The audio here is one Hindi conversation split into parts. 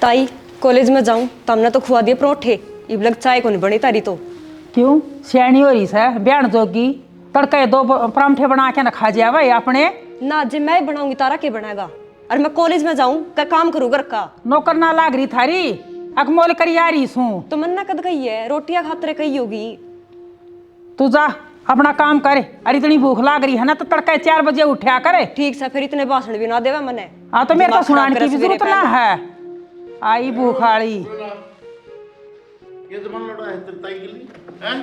ताई कॉलेज में जाऊं तो हमने तो खुआ दिए परोठे, इब लग चाय को नहीं बनी तारी तो। क्यों सियाणी हो रही है ब्याण जोगी? तड़के दो परांठे बना के ना खा जाए भाई अपने। ना जे मैं बनाऊंगी तारा के बनाएगा? और मैं कॉलेज में जाऊं क्या काम करूँ घर का? नौकर ना लाग रही थारी अकमोल करी आ रही सू। तो मन्ना कद गई है, रोटियां खातरे कही होगी। तू जा अपना काम करे। अरे इतनी भूख लाग रही है ना तो तड़के 4 बजे उठा करे। ठीक से फिर इतने भाषण भी ना देवा मने। हाँ तो मेरे को सुनाने की भी जरूरत ना है। आई भूख आड़ी ये जमान लड़ा है तेरी ताई के लिए हैं?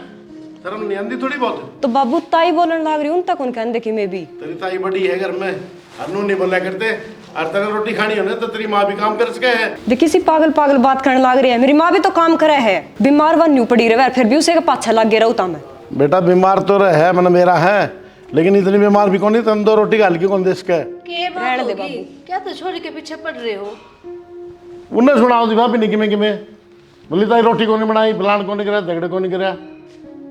शर्म नहीं आंदी थोड़ी बहुत? तो बाबू ताई बोलने लाग रही हूं तक उन कहने कि मैं भी तेरी ताई बड़ी है घर में, अनु नहीं बोला करते। और तेरे रोटी खानी हो ना तो तेरी माँ भी काम कर सके है। देख किसी पागल पागल बात करने लाग रही है। मेरी माँ भी तो काम करे है, बीमार वन न्यू पड़ी रहे फिर भी उसे का पाछा लग गया रहता मैं। बेटा बीमार तो रहे मन मेरा है, लेकिन इतनी बीमार भी कौन नहीं। तुम 2 रोटी खा ली कौन देश का? रहने दे बाबू। क्या तो छोरी के पीछे पड़ रहे हो? उन्हें सुनाओ दी भाभी नहीं कि मैं बोली ताई रोटी को नहीं बनाई, प्लान को नहीं करा, झगड़े को नहीं करा।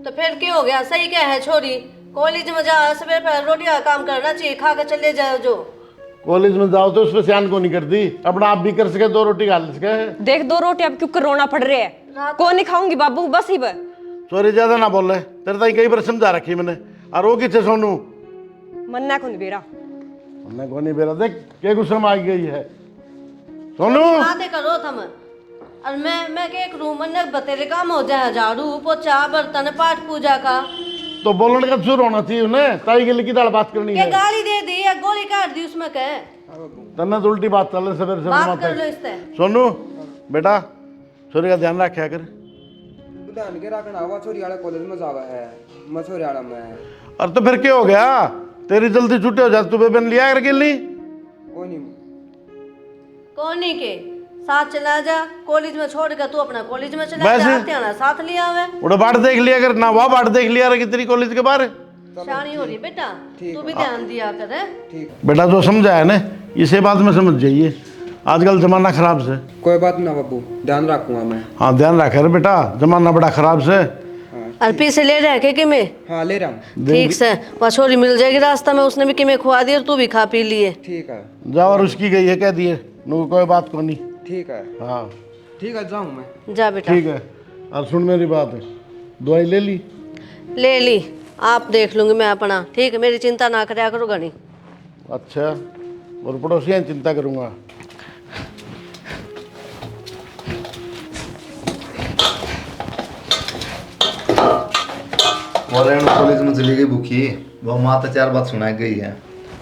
तो फिर क्या हो गया? सही क्या है छोरी? कॉलेज में जा सवेरे पहले रोटी का काम करना चाहिए, खा के चले जाओ। जो कॉलेज में जाओ तो उसमें सियान को नहीं करती, अपना आप भी कर सके 2 रोटी खा सके। देख 2 रोटी अब क्यों रोना पड़ रहा है? कौन नहीं खाऊंगी बाबू बस ही बस। सॉरी ज्यादा ना बोल रहे, तेरे ताई कई बार समझा रखी मैंने। और वो किसे सोनू मन्ना को नहीं बेरा हमने को नहीं बेरा। देख क्या गुस्सा में आ गई है सोनू। बातें करो तुम और मैं क्या करूं? मन बतेरे काम हो जाए, झाड़ू पोछा बर्तन पाठ पूजा का। तो बोलने का शुरू होना चाहिए उन्हें। ताई के लिए की दाल बात करनी क्या है? गाली दे दी या गोली काट दी उसमें? कह तन्ने तो उल्टी बात चल रही सवेरे से बात कर लो इससे। सोनू बेटा छोरी का ध्यान रखा कर। ध्यान के रखना हुआ छोरी वाला कॉलेज में जावा है मछोरी वाला में। और तो फिर क्या हो गया? तेरी जल्दी छुट्टी हो जाती, तुम्हें बन लिया कर ली। कोई नहीं कौन नहीं के साथ चला जा, कॉलेज में छोड़ कर तू अपना कॉलेज में चला जा, आना साथ लिया हुआ। उड़ा बाट देख लिया कर ना, वहाँ बाट देख लिया कि तेरी कॉलेज के बाहर शानी हो रही बेटा, तू भी ध्यान दिया कर। ठीक बेटा जो समझा है ना इसे बात में समझ जाइए। आजकल जमाना खराब से। कोई बात ना बाबू, ध्यान रखूंगा मैं। हाँ ध्यान रखे रे बेटा, जमाना बड़ा खराब से। और पीछे ले रहे के मैं? हाँ ले रहा हूँ। ठीक से वहाँ छोरी मिल जाएगी रास्ता में, उसने भी कि मैं खुआ दी और तू भी खा पी लिए। ठीक है जाओ और उसकी गई है कह दिए कोई बात को नहीं। ठीक है हाँ ठीक है जाऊँ मैं। जा बेटा। ठीक है। और सुन मेरी बात है, दवाई ले ली? ले ली, आप देख लूंगी मैं अपना। ठीक है, मेरी चिंता ना करया करो घनी। अच्छा और पड़ोसियाँ चिंता करूँगा। और कॉलेज में चली गई भूखी, वो माँ तो 4 बात सुना गई है।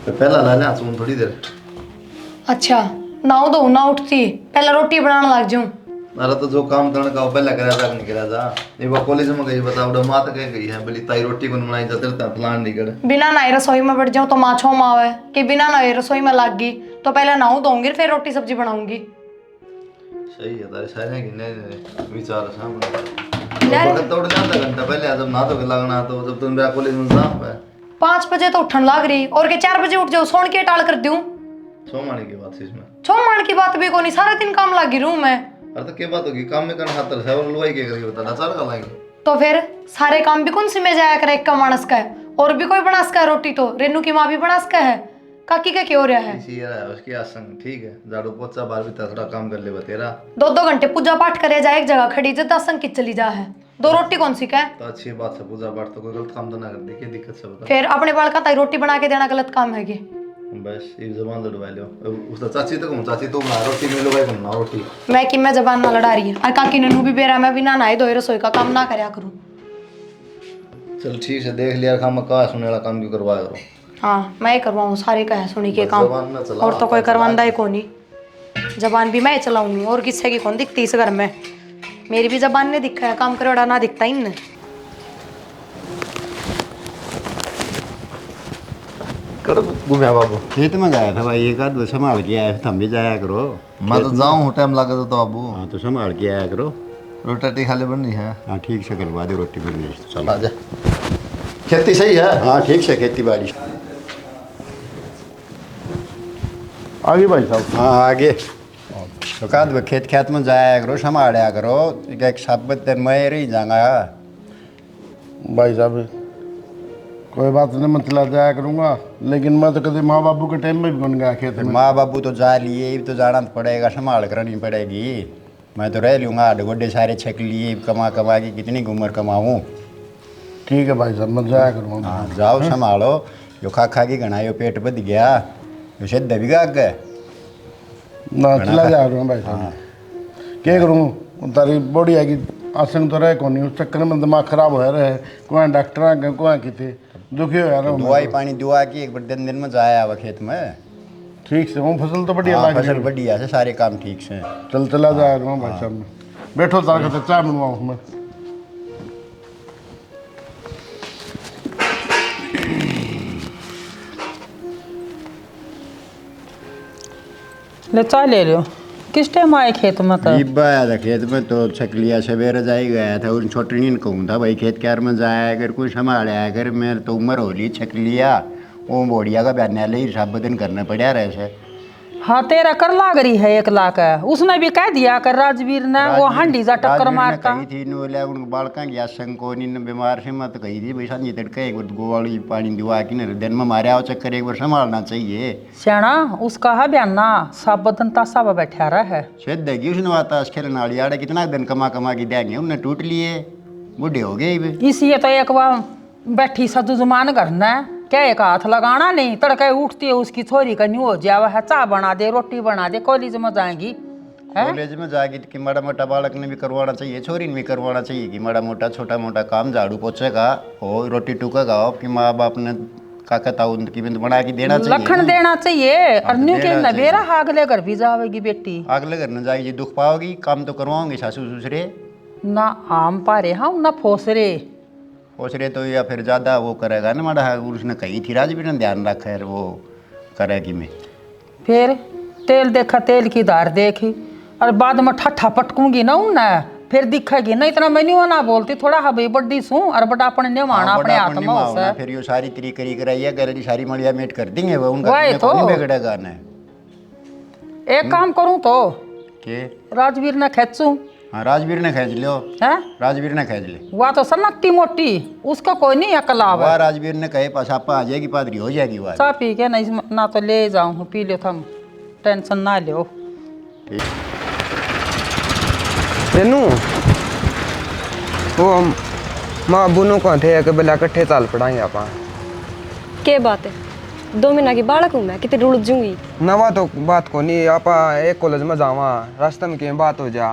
तो पहला ला ले सुन थोड़ी देर। अच्छा नाव दो ना उठती पहले रोटी बनाने लग जाऊं। अरे तो जो काम करने का वो पहले करा था नहीं करा था। एक बार कॉलेज में गई बता उड़ा माँ तो कह गई है बोली ताई रोटी को बनाई जाते रहता प्लान नहीं करे। बिना नहाए रसोई में बैठ जाऊं तो माँ छो मावे कि बिना नहाए रसोई में लग गई तो पहले नहाऊं धोऊंगी फिर रोटी सब्जी बनाऊंगी। सही है तारे सारे की नहीं विचार सामने तो उठ जाता घंटा पहले जब ना तो लगना तो जब तुम मेरा कॉलेज में साफ है 5 बजे तो उठन लग रही और के 4 बजे उठ जाओ सोन के टाल कर दूं। सोमाने की बात इसमें छो मान की बात भी कोनी सारा दिन काम लगी रहूं मैं। अरे तो क्या बात होगी काम में करना खातर है और लुवाई क्या करेगी बता नचार का लाएंगे तो फिर सारे काम भी कौन सी में जाया करे एक का मानस का है और भी कोई बना सका है रोटी तो रेनू की माँ भी बना सका है काकी का क्यों हो रहा है? इसी है उसकी आसन ठीक है झाड़ू पोछा बाहर भी थोड़ा काम कर ले तेरा 2-2 घंटे पूजा पाठ करे जाए एक जगह खड़ी जब दर्शन की चली जा है 2 रोटी कौन सी का है? तो अच्छी बात है पूजा पाठ तो कोई गलत काम तो ना कर दे क्या दिक्कत से बता। फिर अपने बाल का ताई रोटी बना के देना गलत काम है कि? बस ये जबान लड़वा लो उसका चाची तो कहूँ चाची तो बना रोटी में लो भाई बना रोटी मैं कि मैं जबान ना लड़ा रही है और काकी ननू भी बेरा मैं बिना नहाए धोए रसोई का काम ना करया करूं। चल ठीक है देख लिया काम कहा सुनने वाला काम क्यों करवाया करो। हाँ मैं ही करवाऊँ सारे का है सुनी के काम जबान ना चला और तो कोई करवांदा ही को नहीं। जबान भी मैं चलाऊंगी और किससे की कौन दिखती इस घर में? मेरी भी जबान ने दिखा है काम करोड़ा ना दिखता इन। कर घूमया बाबू खेत में गया था भाई एक आध संभाल के आया था, हम भी जाया करो। मैं तो जाऊँ टाइम लगा तो बाबू। हाँ तो संभाल के आया करो। रोटी खाली बन रही है? हाँ ठीक से करवा दे रोटी बन गई। चल आ जा खेती सही है? हाँ ठीक से खेती बाड़ी। आगे भाई साहब। हाँ आगे तो कहा खेत खेत में जाया करो संभाला करो एक सब दिन मैं रही जाऊंगा। भाई साहब कोई बात नहीं, मैं चला जाया करूँगा, लेकिन मैं तो कभी माँ बाबू के टाइम में भी बन गया खेत में। माँ बाबू तो जा लिए, तो जाना तो पड़ेगा, संभाल करनी पड़ेगी। मैं तो रह लूँगा, आठ गोडे सारे छक लिए, कमा कमा के कितनी उम्र कमाऊँ। ठीक है भाई साहब, मैं जाया करूँगा। हाँ जाओ संभालो, यो खा खा के घना यो पेट बद गया, यो सिद्ध भी गए ना चला जा रहा हूँ भाई साहब। क्या करूँ, तारी बॉडी आएगी आसन तो रहे कौन, उस चक्कर में दिमाग खराब हो रहा है। कोई डॉक्टर आ गए, कोई कितने दुखी हो यार। दवाई पानी दुआ की एक बार दिन में जाया हुआ खेत में। ठीक से वो फसल तो बढ़िया हाँ, लग फसल रही है। बढ़िया से, सारे काम ठीक से। चल चला जा रहा हूँ भाई साहब मैं। बैठो तार का चाय बनवाऊँ मैं। ले चाय ले लो। किस टाइम आए खेत में तो? इब्बा आया था खेत में तो छक लिया, सवेरे जा ही गया था। उन छोटनी ने कहूँ था भाई खेत क्यार में जाया अगर कुछ संभाला अगर मेरे तो उम्र हो ली, छक लिया वो बोड़िया का बयान ले हिसाब बदन करना पड़ा रहे से। हाँ तेरा कर लाग रही है 1 लाख है। उसने भी कह दिया कर राजवीर ने, वो हंडी जा टक्कर मारता। कही थी बोले उनको बालका गया संको बीमार से मत कही थी भाई संजी तड़के एक बार गोवाली पानी दिवा की न दिन में मारे आओ चक्कर एक बार संभालना चाहिए। श्याणा उसका है बयाना सब बदन तासा पर बैठा रहा है। शायद देगी उसने वाता खेलने वाली आड़े कितना दिन कमा कमा के देंगे, उनने टूट लिए, बूढ़े हो गए। इसलिए तो एक बार बैठी सदु जुमान करना है, क्या एक हाथ लगाना नहीं। तड़के उठती है उसकी छोरी का न्यू हो जावा है, चाय बना दे, रोटी बना दे, कॉलेज में जाएगी। कॉलेज में जाएगी कि माड़ा मोटा बालक ने भी करवाना चाहिए, छोरी ने भी करवाना चाहिए कि माड़ा मोटा छोटा मोटा काम झाड़ू पोछे का हो, रोटी टूका का हो कि माँ बाप ने काकता उनकी बिंद बना के देना चाहिए, लखन देना चाहिए। और न्यू के नवेरा अगले घर भी जाएगी बेटी, अगले घर न जाएगी दुख पाओगी। काम तो करवाओगे सासू ससुरे ना आम पारे हम ना फोसरे पोछरे तो, या फिर ज़्यादा वो करेगा ना माड़ा। उसने कही थी राजवीर ने ध्यान रखा है वो करेगी में। फिर तेल देखा तेल की धार देखी, और बाद में ठट्ठा पटकूंगी ना उन्ना, फिर दिखेगी ना। इतना मैं ना बोलती, थोड़ा हाँ भाई बड्डी सू और बड़ा अपने निमाना अपने हाथ में होता है। फिर यो सारी तरी करी कराई है, गरड़ी सारी मलिया मेट कर देंगे वो, उनका वही तो बिगड़ेगा ना। एक काम करूं तो के राजवीर ने खेचूं। हाँ राजवीर ने खींच लियो, है राजवीर ने खींच ले। वह तो सन्नती मोटी, उसका कोई नहीं अकलाव वह है। राजवीर ने कहे पासापा आ जाएगी, पादरी हो जाएगी वह। चाह पी के नहीं ना तो ले जाऊं, पी लो थम, टेंशन ना लो। तेनू वो माँ बुनू को थे कि बेला कट्ठे चाल पड़ाएंगे आप। के बात है, 2 महीना की बालक हूँ मैं, कितनी रुड़ जूंगी। नवा तो बात को नहीं, आप एक कॉलेज में जावा, रास्ते में कहीं बात हो जा।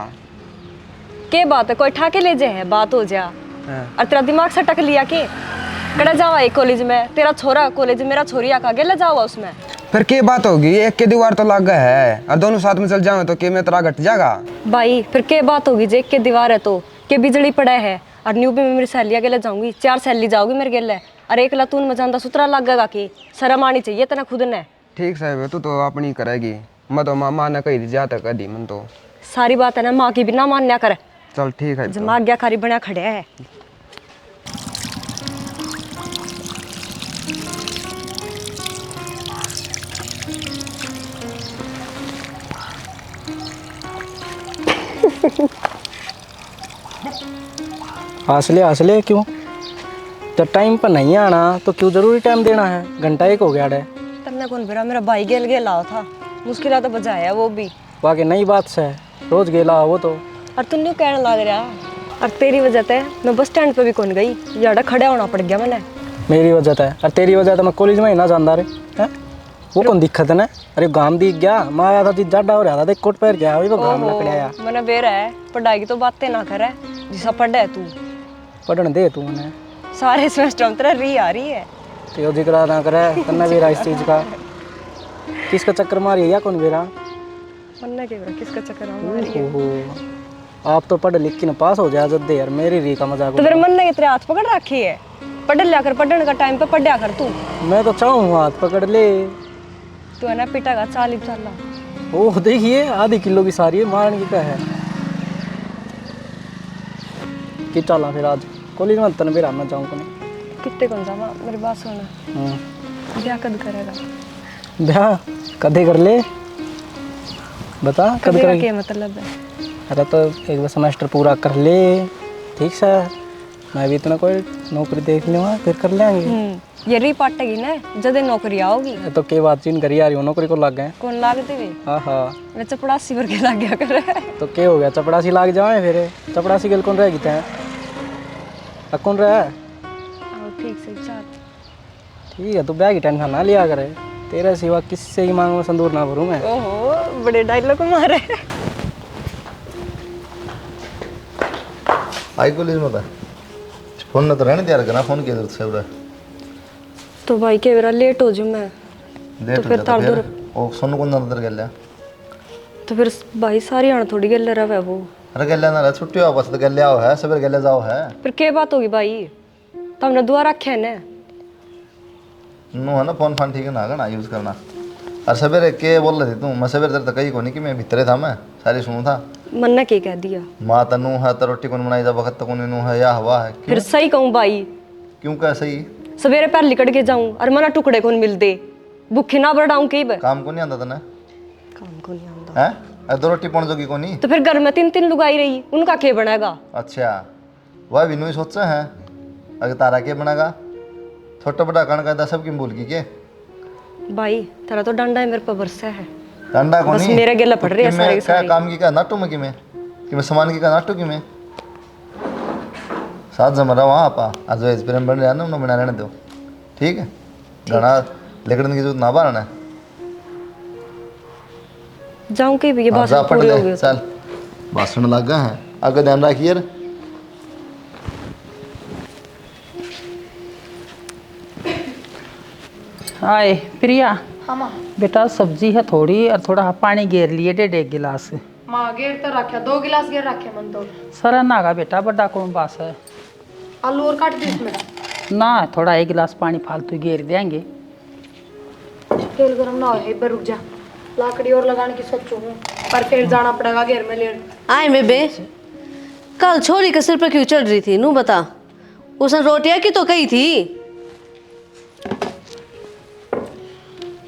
के बात है, कोई ठाके ले जाए है, बात हो जा। और तेरा दिमाग सटक लिया के कड़ा जावा एक कॉलेज में, तेरा छोरा कॉलेज, मेरा छोरी आका गेला जावा उसमें। फिर क्या बात होगी, एक के दीवार तो लग गया है, और दोनों साथ में चल जाओ तो के में तेरा घट जाएगा। भाई फिर के बात होगी, जे के दीवार है तो के बिजली पड़ा है। और न्यू भी मैं मेरी सहेलियाँ गेले जाऊंगी, 4 सहेली जाओगी मेरे गेले, और एक लतून में जानता सुतरा लगेगा कि शर्म आनी चाहिए तना खुद ने। ठीक साहब, तू तो अपनी करेगी, मैं तो माँ ने कही जा तक कदी मन तो सारी बात है ना, माँ की भी ना मान्या करे। चल ठीक है। जमा गया खारी बना खड़े है। हंसले क्यों? जब टाइम पर नहीं आना तो क्यों जरूरी टाइम देना है? घंटा 1 हो गया है। तमने कौन फिरा, मेरा भाई गेल गेला हो था, मुश्किल तो बजाया वो भी। वाकई नई बात से रोज गेला वो तो। और तुम न्यू कहने लग रहा, और तेरी वजह से मैं बस स्टैंड पे भी कौन गई, यार खड़ा होना पड़ गया मैंने। मेरी वजह है और तेरी वजह तो मैं कॉलेज में ही ना जानता रे है। वो कौन दिक्कत है ना? अरे गाम दिख गया, मैं आया था जाडा हो रहा था, देख कोट पैर गया वही वो गाम लकड़े आया। मैंने बेरा है, पढ़ाई की तो बातें ना करे, जिसा पढ़ा है तू पढ़न दे तू मैंने सारे सेमेस्टर में तेरा री आ रही है। तो यो जिक्र ना करे करना भी इस चीज का। किसका चक्कर मारी है या कौन बेरा? मन्ना के बेरा किसका चक्कर आ रही है? ओहो, आप तो पढ़ लिख के ना पास हो जाए जद्दे यार, मेरी री का मजाक। तो फिर मन्ना के तेरे हाथ पकड़ रखी है, पढ़ लिया कर, पढ़ने का टाइम पे पढ़ा कर तू। मैं तो चाहूँ हाथ पकड़ ले, तू है ना पिटा का 40 साल। ओह देखिए आधी किलो की सारी है, मारने की क्या है कि चला फिर आज कॉलेज में तन भी रहना चाहूँ कितने कौन सा मेरी बात सुन, ब्याह कद करेगा? ब्याह कदे कर ले बता, कद करेगा कर? क्या मतलब है? अरे तो एक बार सेमेस्टर पूरा कर ले, ठीक से मैं भी इतना कोई नौकरी देख लूँगा फिर कर लेंगे। ये री पाटेगी ना जब नौकरी आओगी। ये तो के बात चीन करी आ रही हो नौकरी को लग गए। कौन लागते वे? हाँ हाँ। मैं चपड़ासी वर्गे लग गया करे। तो क्या हो गया चपड़ासी लाग जाए फिर चपड़ासी गल कौन रहेगी तैं कौन रहा ठीक से चार। ठीक है तू ब्याह की टेंशन ना लिया करे तेरे सिवा किससे ही मांग में संदूर ना भरूँ मैं। ओहो बड़े डायलॉग मारे। आई कॉलेज में था फोन ना तो रहने दिया रखना फोन किया से उड़ा तो भाई के मेरा लेट हो जाऊँ मैं लेट तो फिर तार दूर ओ सोनू को अंदर गया ले तो फिर भाई सारी आना थोड़ी गल रहा है वो। अरे गया ना छुट्टी हो बस तो गया आओ है सवेरे गया जाओ है फिर क्या बात होगी भाई तुमने दुआ रखे है ना नो है ना फोन फान ठीक है ना ना यूज़ करना। और सवेरे के बोल रही थी तू मैं सवेरे तेरे तो कही को नहीं कि मैं भीतरे था मैं सारी सुनू था मन ने क्या कह दिया माँ तनू है तो रोटी कौन बनाई जब वक्त तक नू है या हवा है फिर सही कहूँ भाई क्यों क्या सही सवेरे पैर लिकड़ के जाऊं और मना टुकड़े कौन मिलते भूखे ना बढ़ाऊं कई बार काम को नहीं आंदा तने काम को नहीं आंदा है दो रोटी पौन जोगी को नहीं तो फिर घर में 3-3 लुगाई रही उनका क्या बनेगा। अच्छा वह भी नहीं सोचा है अगर तारा के बनेगा छोटा बड़ा कण का सब की बोल की के भाई तेरा तो डंडा है मेरे पर भरोसा है डंडा को बस नहीं मेरे गेला पड़ रही है सारे क्या काम की का नाटू में कि मैं सामान की का नाटू की मैं साथ जमा रहा वहाँ आपा आज वेज प्रेम बन रहा ना उन्होंने बना रहने दो ठीक है गाना लेकर की जरूरत ना बारना है जाऊं कहीं भी ये हाँ, जा भाषण पढ़ पूरी हो ले गई चल भाषण लगा है आगे ध्यान रखिए हाय प्रिया हाँ माँ बेटा सब्जी है थोड़ी और थोड़ा पानी घेर लिए 1.5 गिलास। माँ गेर तो रखा 2 गिलास गेर रखे मन तो सरा नागा बेटा बड़ा कौन बास है आलू और काट दी इसमें ना थोड़ा 1 गिलास पानी फालतू घेर देंगे। तेल गरम ना हो एक बार रुक जा लाकड़ी और लगाने की सोचू हूँ पर फिर जाना पड़ेगा घेर में लेने। आए बेबे कल छोरी के सिर पर क्यों चढ़ रही थी नू बता उसने रोटियां की तो कही थी।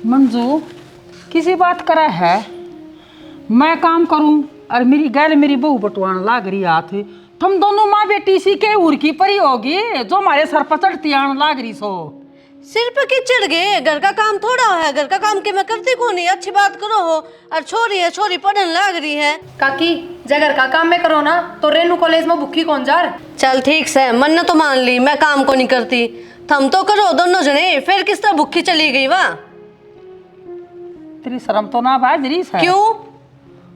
मंजू किसी बात करा है मैं काम करूं और मेरी गैल मेरी बहू बटवान लाग रही हाथ तुम दोनों माँ बेटी सी के उर की परी होगी जो हमारे सर पर चढ़ती आन लाग रही सो सिर पे की चढ़ गए घर का काम थोड़ा है घर का काम के मैं करती कौन नहीं अच्छी बात करो हो और छोरी है छोरी पढ़ने लग रही है। काकी जगर का काम में करो ना तो रेनू कॉलेज में भूखी कौन जा रहा। चल ठीक से मन ने तो मान ली मैं काम को नहीं करती थम तो करो दोनों जने फिर किस तरह भूखी चली गई वाह तेरी शर्म तो ना बाज रही है क्यों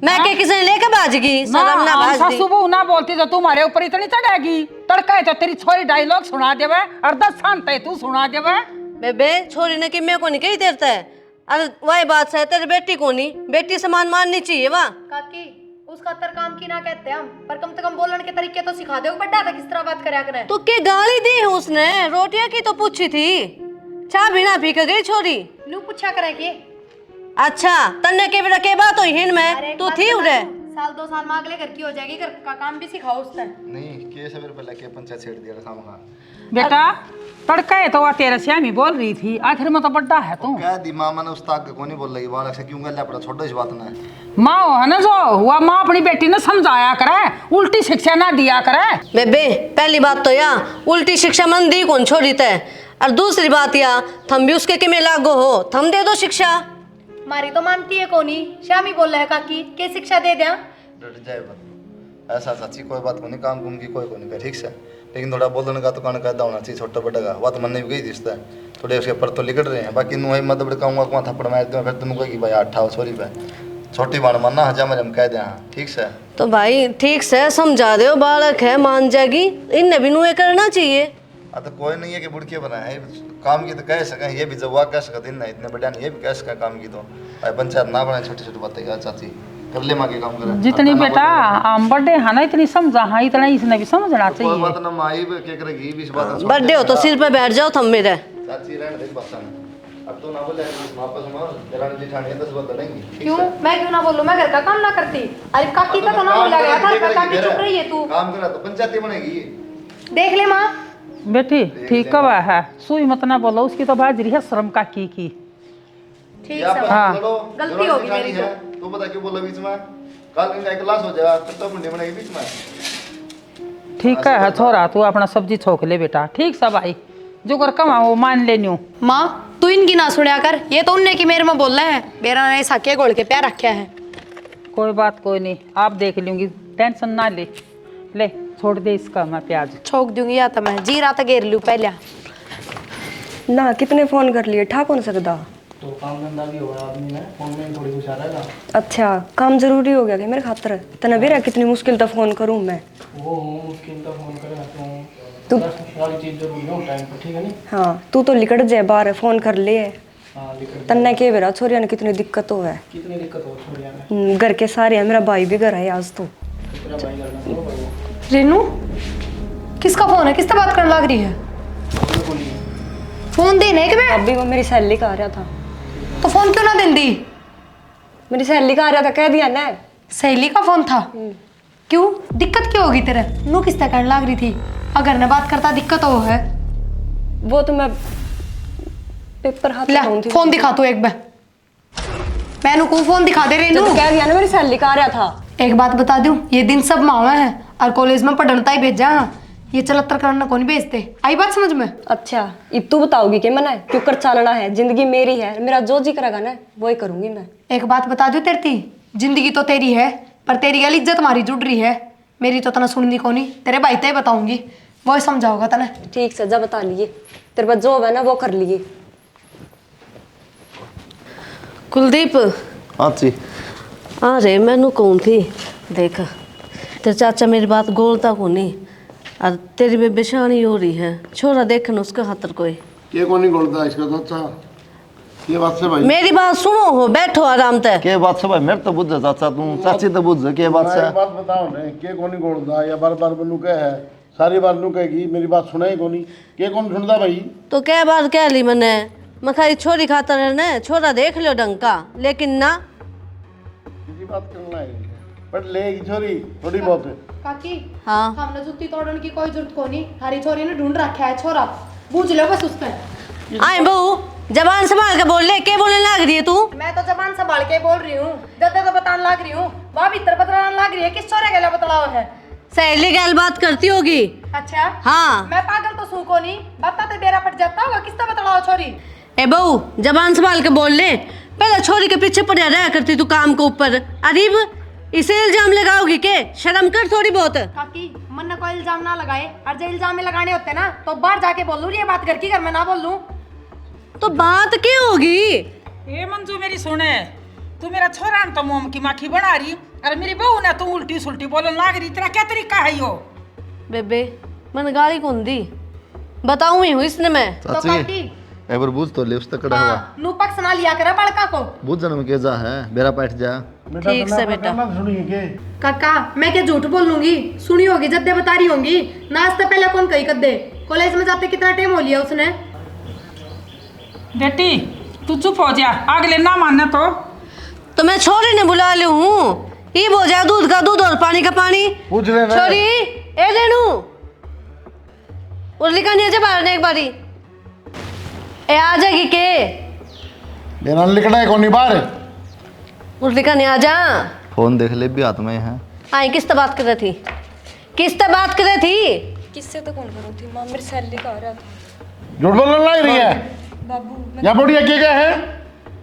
मैं के किसी ने लेके भाजगी शर्म ना भाज दी सुबह ना बोलती तो तुम्हारे ऊपर इतनी चढ़ेगी तड़का है तो तेरी छोरी डायलॉग सुना देवे और 10 शांत है तू सुना देवे। बेबे छोरी ने कि मैं को नहीं कही देरता है अरे वही बात है तेरी बेटी को नहीं बेटी समान माननी चाहिए वाह। काकी उसका तर काम की ना कहते हम पर कम से कम बोलने के तरीके तो सिखा दो बड्डा था किस तरह बात करया करे। तो के गाली दी है उसने रोटियां की तो पूछी थी चाय भी ना पी के गई छोरी नू पूछा करे कि अच्छा तन्ने के बेटा के बात हुई हिन में तू थी उड़े साल 2 साल में अगले घर की हो जाएगी घर का काम भी सिखाओ उसने नहीं के सवेरे पहले के पंचायत छेड़ दिया था वहाँ बेटा तड़का है तो वह तेरे श्यामी बोल रही थी आखिर में तो बड्डा है तू क्या दी माँ मैंने उस्ताद को नहीं बोल रही बालक से क्यों गया पड़ा छोड़ो इस बात ना माँ है ना जो हुआ माँ अपनी बेटी ने समझाया करे उल्टी शिक्षा ना दिया करे। बेबे पहली बात तो या उल्टी शिक्षा मन दी कौन छोड़ी तय और दूसरी बात या थम भी उसके कि में लागो हो थम दे दो शिक्षा मारी तो मानती है कोनी श्यामी बोल रहा है काकी के शिक्षा दे दिया डट जाए बात ऐसा सच्ची कोई बात को नहीं काम कुम की कोई को नहीं ठीक से लेकिन थोड़ा बोलने का तो कान का होना चाहिए छोटा बड़ा का बात मन भी गई दिखता है थोड़े उसके पर तो लिकट रहे हैं बाकी नु है मतलब कहूँगा कौन थप्पड़ मार दूँ फिर तुम कहेगी भाई 18 छोरी पे छोटी बाण मानना हजार मेरे हम कह दें ठीक से तो भाई ठीक से समझा दो बालक है मान जाएगी इन्हें भी नुए करना चाहिए। तो कोई नहीं है कि बुड़के बना है काम की तो कह सकें ये भी जब कह सकते ना इतने बढ़िया नहीं ये भी कह सकें काम की तो भाई पंचायत ना बनाए छोटी छोटी बातें क्या चाची कर ले माँ के काम करें जितनी बेटा हम बर्थडे है ना इतनी समझा हाँ इतना इसने भी समझना कोई चाहिए। बात ना माई क्या करेगी इस बात बर्थडे हो तो सिर पे बैठ जाओ थम मेरे चाची रहने देख बात अब तो ना बोले वापस मार दरानी जेठानी 10 बात लड़ेंगी क्यों मैं क्यों ना बोलूं मैं घर का काम ना करती अरे काकी का तो ना बोला गया था काकी चुप रही है तू काम करा तो पंचायती बनेगी देख ले माँ बेटी ठीक कब है सुई मत ना बोलो उसकी तो बाजरी है शर्म का की ठीक या है पर हाँ। लड़ो, गलती जरूरत होगी जेठानी मेरी है, तू बता क्यों बोला बीच में कल इनका एक क्लास हो जाएगा फिर तो अपनी बनेगी बीच में ठीक है छोरा, तू अपना सब्जी छोक ले बेटा। ठीक सब भाई, जो कर कमा वो मान लेनी हूँ। माँ तू इनकी ना सुनिया कर, ये तो उनने की मेरे में बोल रहे हैं, मेरा ने साके गोल के प्यार रखा है। कोई बात कोई नहीं, आप देख लूंगी, टेंशन ना ले। ले छोड़ दे इसका, मैं प्याज छोक दूंगी या तो मैं जीरा तो घेर लूँ पहले। ना कितने फोन कर लिए, ठा कौन सकता। तो काम धंधा भी होगा आदमी ने, फोन में थोड़ी कुछ आ रहेगा। अच्छा काम जरूरी हो गया कि मेरे खातर तना बेरा कितनी मुश्किल तो फोन करूँ मैं। वो मुश्किल तो फोन करेगा तू सारी चीज़ जरूरी हो टाइम पर, ठीक है नहीं। हाँ तू तो लिकट जाए बाहर फोन कर ले। हाँ लिख तन्ने के बेरा छोरिया ने कितनी दिक्कत हो है। कितनी दिक्कत हो छोड़िया में, घर के सारे हैं, मेरा भाई भी घर है आज तो। तेरा भाई करना तो भाई रेनू किसका फोन है, किससे बात करने लग रही है? फोन देने के मैं अभी वो मेरी सहेली का आ रहा था। तो फोन क्यों ना दे दी? मेरी सहेली का आ रहा था, कह दिया ना। सहेली का फोन था? क्यों, दिक्कत क्या होगी तेरे? नू किससे करने लग रही थी? अगर न बात करता दिक्कत हो है। वो तो मैं पेपर हाथ ले लगाऊं थी। फोन दिखा तू एक बार, मैनू को फोन दिखा दे रही तो नू। कह दिया ना मेरी सहेली का आ रहा था। एक बात बता दूं, ये दिन सब मावा है और कॉलेज में पढ़नता ही भेजा, ये चलत्तर करना कौन भेजते? आई बात समझ में? अच्छा अब तू बताओगी कि मैंने क्यों कर चालना है, जिंदगी मेरी है, मेरा जो जी करेगा ना वही करूंगी मैं। एक बात बता दूं तेरी, जिंदगी तो तेरी है पर तेरी गल इज्जत हमारी जुड़ रही है, मेरी तो तना सुननी को नहीं, तेरे भाई ते बताऊंगी, वो समझाओगा तने। ठीक से जा बता लिए, तेरे पास जो है ना वो कर लिए। कुलदीप हाँ जी। अरे मैनू कौन थी देख, तेरे चाचा मेरी बात गोलता को नहीं, और तेरी में बेशानी हो रही है, छोरा देखन उसका खातर कोई के कौन नहीं बोलता इसका तो। अच्छा ये बात से भाई, मेरी बात सुनो, हो बैठो आराम से। के बात से भाई, मेरे तो बुझ चाचा तू, चाची तो बुझ के बात से। एक बात बताओ ने, के कौन नहीं बोलता या बार बार बनू कह है, सारी बार नू कहेगी मेरी बात सुना ही कोनी, के कौन सुनता भाई। तो क्या बात कह ली मैंने, मैं खाली छोरी खातर है ना, छोरा देख लो ढंग का, लेकिन ना किसी बात करना है पर लेगी छोरी थोड़ी बहुत है। काकी हाँ हमने जुत्ती तोड़ने की कोई जरूरत को नहीं, हरी छोरी ने ढूंढ रखा है छोरा, बूझ लो बस उसका। आए बहू जबान संभाल के बोल ले, क्या बोलने लग रही है तू? मैं तो जबान संभाल के बोल रही हूँ, दद्दे तो बताने लग रही हूँ, वहाँ भीतर बतलाने लग रही है, किस छोरे के लिए बतलाओ है? सहेली गैल बात करती होगी। अच्छा हाँ मैं पागल तो सू को नहीं, बताते बेरा पट जाता होगा, किससे बतलाओ छोरी? ए बहू जबान संभाल के बोल ले, पहले छोरी के पीछे पड़े रहा करती तू काम के ऊपर, अरीब इसे इल्जाम लगाओगी के? शर्म कर थोड़ी बहुत। काकी मन ने कोई इल्जाम ना लगाए, और जो इल्जाम में लगाने होते ना तो बाहर जाके बोल लूँ, ये बात घर की घर में ना बोल लूँ। तो बात क्या होगी? ए मंजू मेरी सुने, तू मेरा छोरा तो मोम की माखी बना रही, और मेरी बहू ने तू उल्टी सुल्टी बोलने लग रही, तेरा क्या तरीका है यो? बेबे मन गाली कौन दी, बताऊं ही हूँ इसने मैं। तो चाची काकी एक बार बुझ तो ले, उस तक कड़ा हुआ हाँ, नू पक्ष ना लिया करे बड़का को। बुझ जन्म के जा है, बेरा बैठ जा। ठीक से बेटा। सुनिए के काका मैं क्या झूठ बोल लूंगी, सुनी होगी जद्दे बता रही होंगी, नाश्ते पहले कौन कही कर दे, कॉलेज में जाते कितना टाइम हो लिया उसने। बेटी तू चुप हो जा, अगले ना मानना तो मैं छोरी ने बुला ली हूँ, ये हो जाए दूध का दूध और पानी का पानी। पूछ लेना छोरी ए रेनू उर्ली का नीचे बाहर ने एक बारी ए आ जाएगी के? देना लिखना है कौन नहीं बाहर। उर्ली का नहीं आ जा। फोन देख ले भी हाथ में है। आई किससे बात कर रही थी, किससे बात कर रही थी? किससे तो कौन करूँ थी माँ, मेरी सहेली का आ रहा था। झूठ बोलने लग रही है बाबू या बुढ़िया क्या है।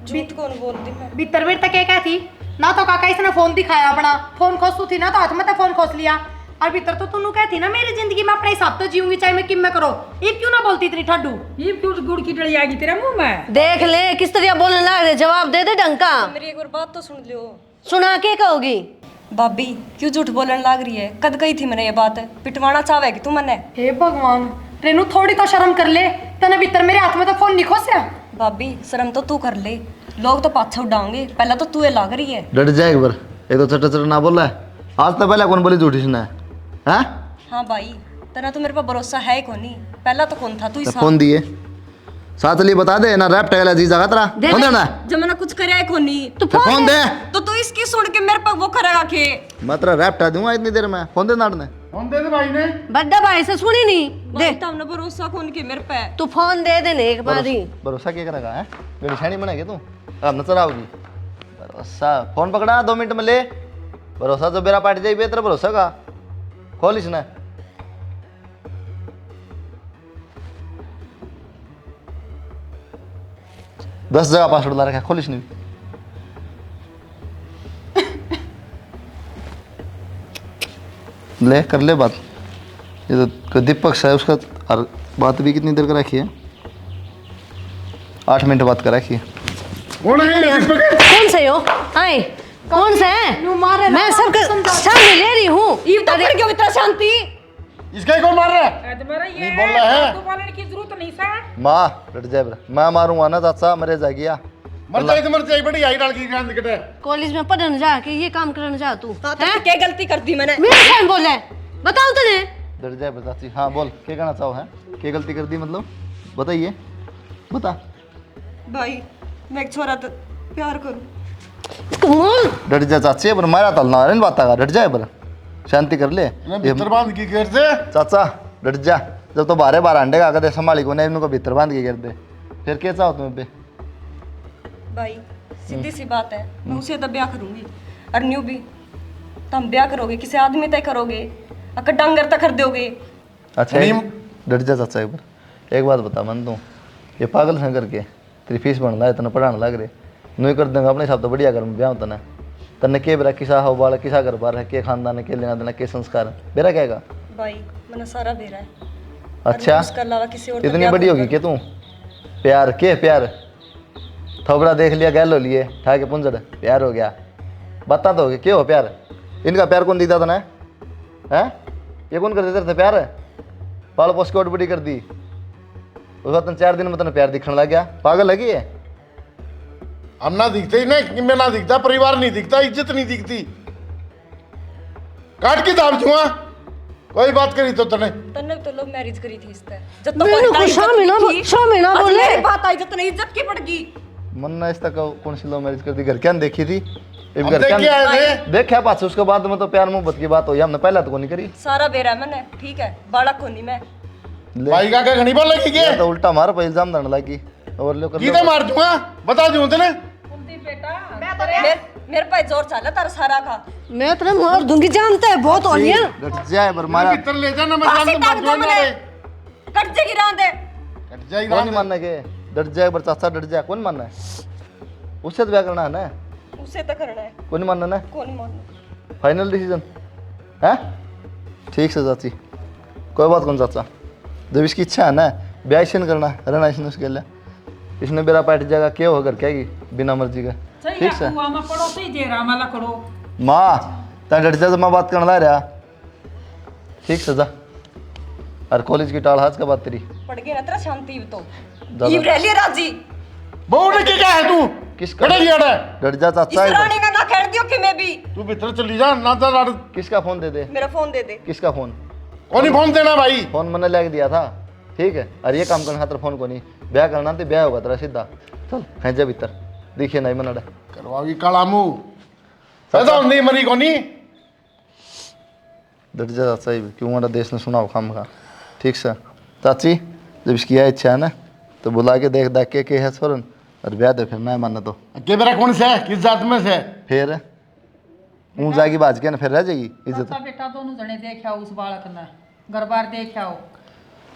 झूठ कौन बोल दी मैं। भीतर भीतर क्या क्या थी ना, तो काका इसने फोन दिखाया अपना, फोन खोसू थी ना तो हाथ में तो फोन खोस लिया, और भीतर तो तू कहती ना मेरी जिंदगी में अपने हिसाब तो जीऊंगी चाहे मैं किम में करो, ये क्यों ना बोलती इतनी ठड्डू? ये गुड़ की डली आएगी तेरे मुंह में। देख ले किस तरह बोलने लग रहे, जवाब दे दे ढंग का। मेरी एक और बात तो सुन लो। सुना के कहोगी? भाभी क्यों झूठ बोलने लग रही है, कद कही थी मैंने ये बात, पिटवाना चाहेगी तू मैंने। हे भगवान रेनू थोड़ी तो शर्म कर ले, तने भीतर मेरे हाथ में तो फोन नहीं खोसा। भाभी शर्म तो तू कर ले, लोग तो पाछा उड़ाओगे, पहला तो तू ये लाग रही है। डट जाए एक बार, ये तो चट चट ना बोल रहा है, आज तो पहले कौन बोली झूठी सुना है? हाँ हाँ भाई तेरा तो मेरे पर भरोसा है कौन नहीं, पहला तो कौन था तू ही साथ। फोन दिए साथ लिए बता दे ना, रैप टैगला जी जगह तेरा फोन देना जब मैंने कुछ कराया कौन नहीं तो फोन दे। तो तू इसकी सुन के मेरे पर वो करेगा के? मैं तेरा रैप टा दूंगा इतनी देर में, फोन दे नाटने। फोन दे भाई ने। बड्डा भाई से सुनी नहीं दे, भाई तुमने भरोसा कौन के मेरे पे? तू फोन दे देने एक बारी। भरोसा क्या करेगा है, मेरी छानी बनेगी तू, अब नजर आओगी। भरोसा फोन पकड़ा 2 मिनट में ले, भरोसा जो बेरा पाट जाए तेरा भरोसा का खोल इसने। 10 जगह पासवर्ड ला रखा है, खोलिश नहीं। ले कर ले बात। ये तो दीपक है उसका, और बात भी कितनी देर कर रखी है, 8 मिनट बात कर रखी है। कौन है दीपक? कौन से हो आए? कौन से है? मैं सबका सामने ले रही हूँ। क्यों इतना शांति? इसका ही कौन मार रहा है? नहीं बोल रहा है। माँ लट जाए बरा, मैं मारूंगा ना चाचा, मरे जाएगी। मर जाए तो मर जाए, बड़ी आई डाल की गांड कटे। कॉलेज में पढ़ने जा के ये काम करने जा तू हाँ, तो क्या गलती कर दी मैंने? मेरे टाइम बोले बताओ तने। डर जाए बरा चाची। हाँ बोल, क्या कहना चाहो है? क्या गलती कर दी मतलब, बताइए, बता। भाई मैं एक छोरा तो प्यार करूं। कमोल डट जा चाची, पर मारा तलना है बात का, डट जाए बरा, शांति कर ले। भीतर बांध की कर दे चाचा डट जा, जब तो बारह बार अंडे का दे संभाली को नहीं, इनको भीतर बांध के कर दे, फिर क्या चाहो तुम्हें पे? भाई सीधी सी बात है, मैं उसे तो ब्याह करूंगी और न्यू भी। तुम ब्याह करोगे किसी आदमी तय करोगे, अगर डंगर तक कर दोगे। अच्छा डट जा चाचा, एक बात बता मन, तू ये पागल से करके तेरी फीस बन रहा है, तना पढ़ाने लग रहे, नहीं कर देंगे अपने हिसाब तो बढ़िया कर ब्याह तना। तने के बेरा किसा हो बाल, किसा घर बार है, के खानदान है, के लेना देना, के संस्कार है, बेरा कहेगा भाई मैंने सारा बेरा है। अच्छा उसके अलावा किसी और इतनी बड़ी होगी क्या तू? प्यार के प्यार, थोबड़ा देख लिया गैल हो लिए, ठा के पुंजड़ प्यार हो गया, बता दो क्यों हो प्यार? इनका प्यार कौन दीता था ना है? ये कौन कर देते थे प्यार? पाल पोस के बड़ी कर दी, उस बात 4 दिन में तने प्यार दिखने लग गया, पागल लगी है। हम ना दिखते ही नहीं, मैं ना दिखता, परिवार नहीं दिखता, इज्जत नहीं दिखती, काट के दाम छुआ कोई बात करी तो तने। तन्ने तो लव मैरिज करी थी इससे, जब मैंने को शामिल ना बोले। मेरी बात आई जब इज्जत की पड़ गई। मन ना इस तक कौन सी लव मैरिज कर दी, घर क्या देखी थी? हम देख के आए थे। देखा पास उसके बाद में तो प्यार मोहब्बत की बात हुई, हमने पहले तो नहीं करी। सारा बेरा है मैंने, ठीक है बालक को नहीं मैं। भाई का घनी बोल लगी के तो उल्टा मार पे इल्जाम देने लगी, और लो कर की मार दूंगा, बता दूं तने। मेरे पास जोर चला तारा सारा का। मैं तेरे मार दूंगी, जानता है बहुत हो लिया। डट जाए पर मारा, भीतर ले जाना, मैं शाम को मार दूंगा रे। कट जाएगी रात है। कट जाएगी कौन रात नहीं मानना के? डट जाए पर चाचा डट जाए, कौन मानना है? उससे तो ब्याह करना है ना, उसे तो करना है। कौन नहीं मानना ना? कौन नहीं मानना? फाइनल डिसीजन है? ठीक से चाची, कोई बात कौन चाचा, जब इसकी इच्छा है ना ब्याह इसने करना रहना इसने, उसके लिए इसने बेरा पाट जाएगा, क्या होगा क्या की बिना मर्जी का, ठीक से। माँ ता डट जा, मैं बात करना ला रहा, ठीक से जा। और कॉलेज की टाल हाथ का बात तेरी पड़ गई ना तेरा शांति तो ज्यादा। ये रह लिया राजी। बहू ने क्या है तू? किसका कड़े लिया है? डट जा इस चाचा, रानी का ना खेल दियो कि मैं भी। तू भीतर चली जा ना, तो लड़। किसका फोन दे दे, मेरा फोन दे दे। किसका फोन? कौन फोन देना भाई? फोन मैंने लग दिया था, ठीक है। और ये काम करना खातर फोन को नहीं, ब्याह करना तो ब्याह होगा तेरा सीधा, चल खेच जा भीतर, दिखे नहीं मना करवागी काला मुंह, पैदा नहीं मरी कोनी। डट जा चाचा, क्यों हमारा देश ने सुनाओ खाम खा, ठीक से। चाची जब इसकी यह इच्छा है ना, तो बुला के देख के है छोरन, और ब्याह दे, फिर मैं मानना तो के मेरा कौन से है, किस जात में से? फिर ऊँ जाएगी बाज के ना, फिर रह जाएगी इज्जत। बेटा दोनों जने देखा उस बालक ने, घर बार देखा हो।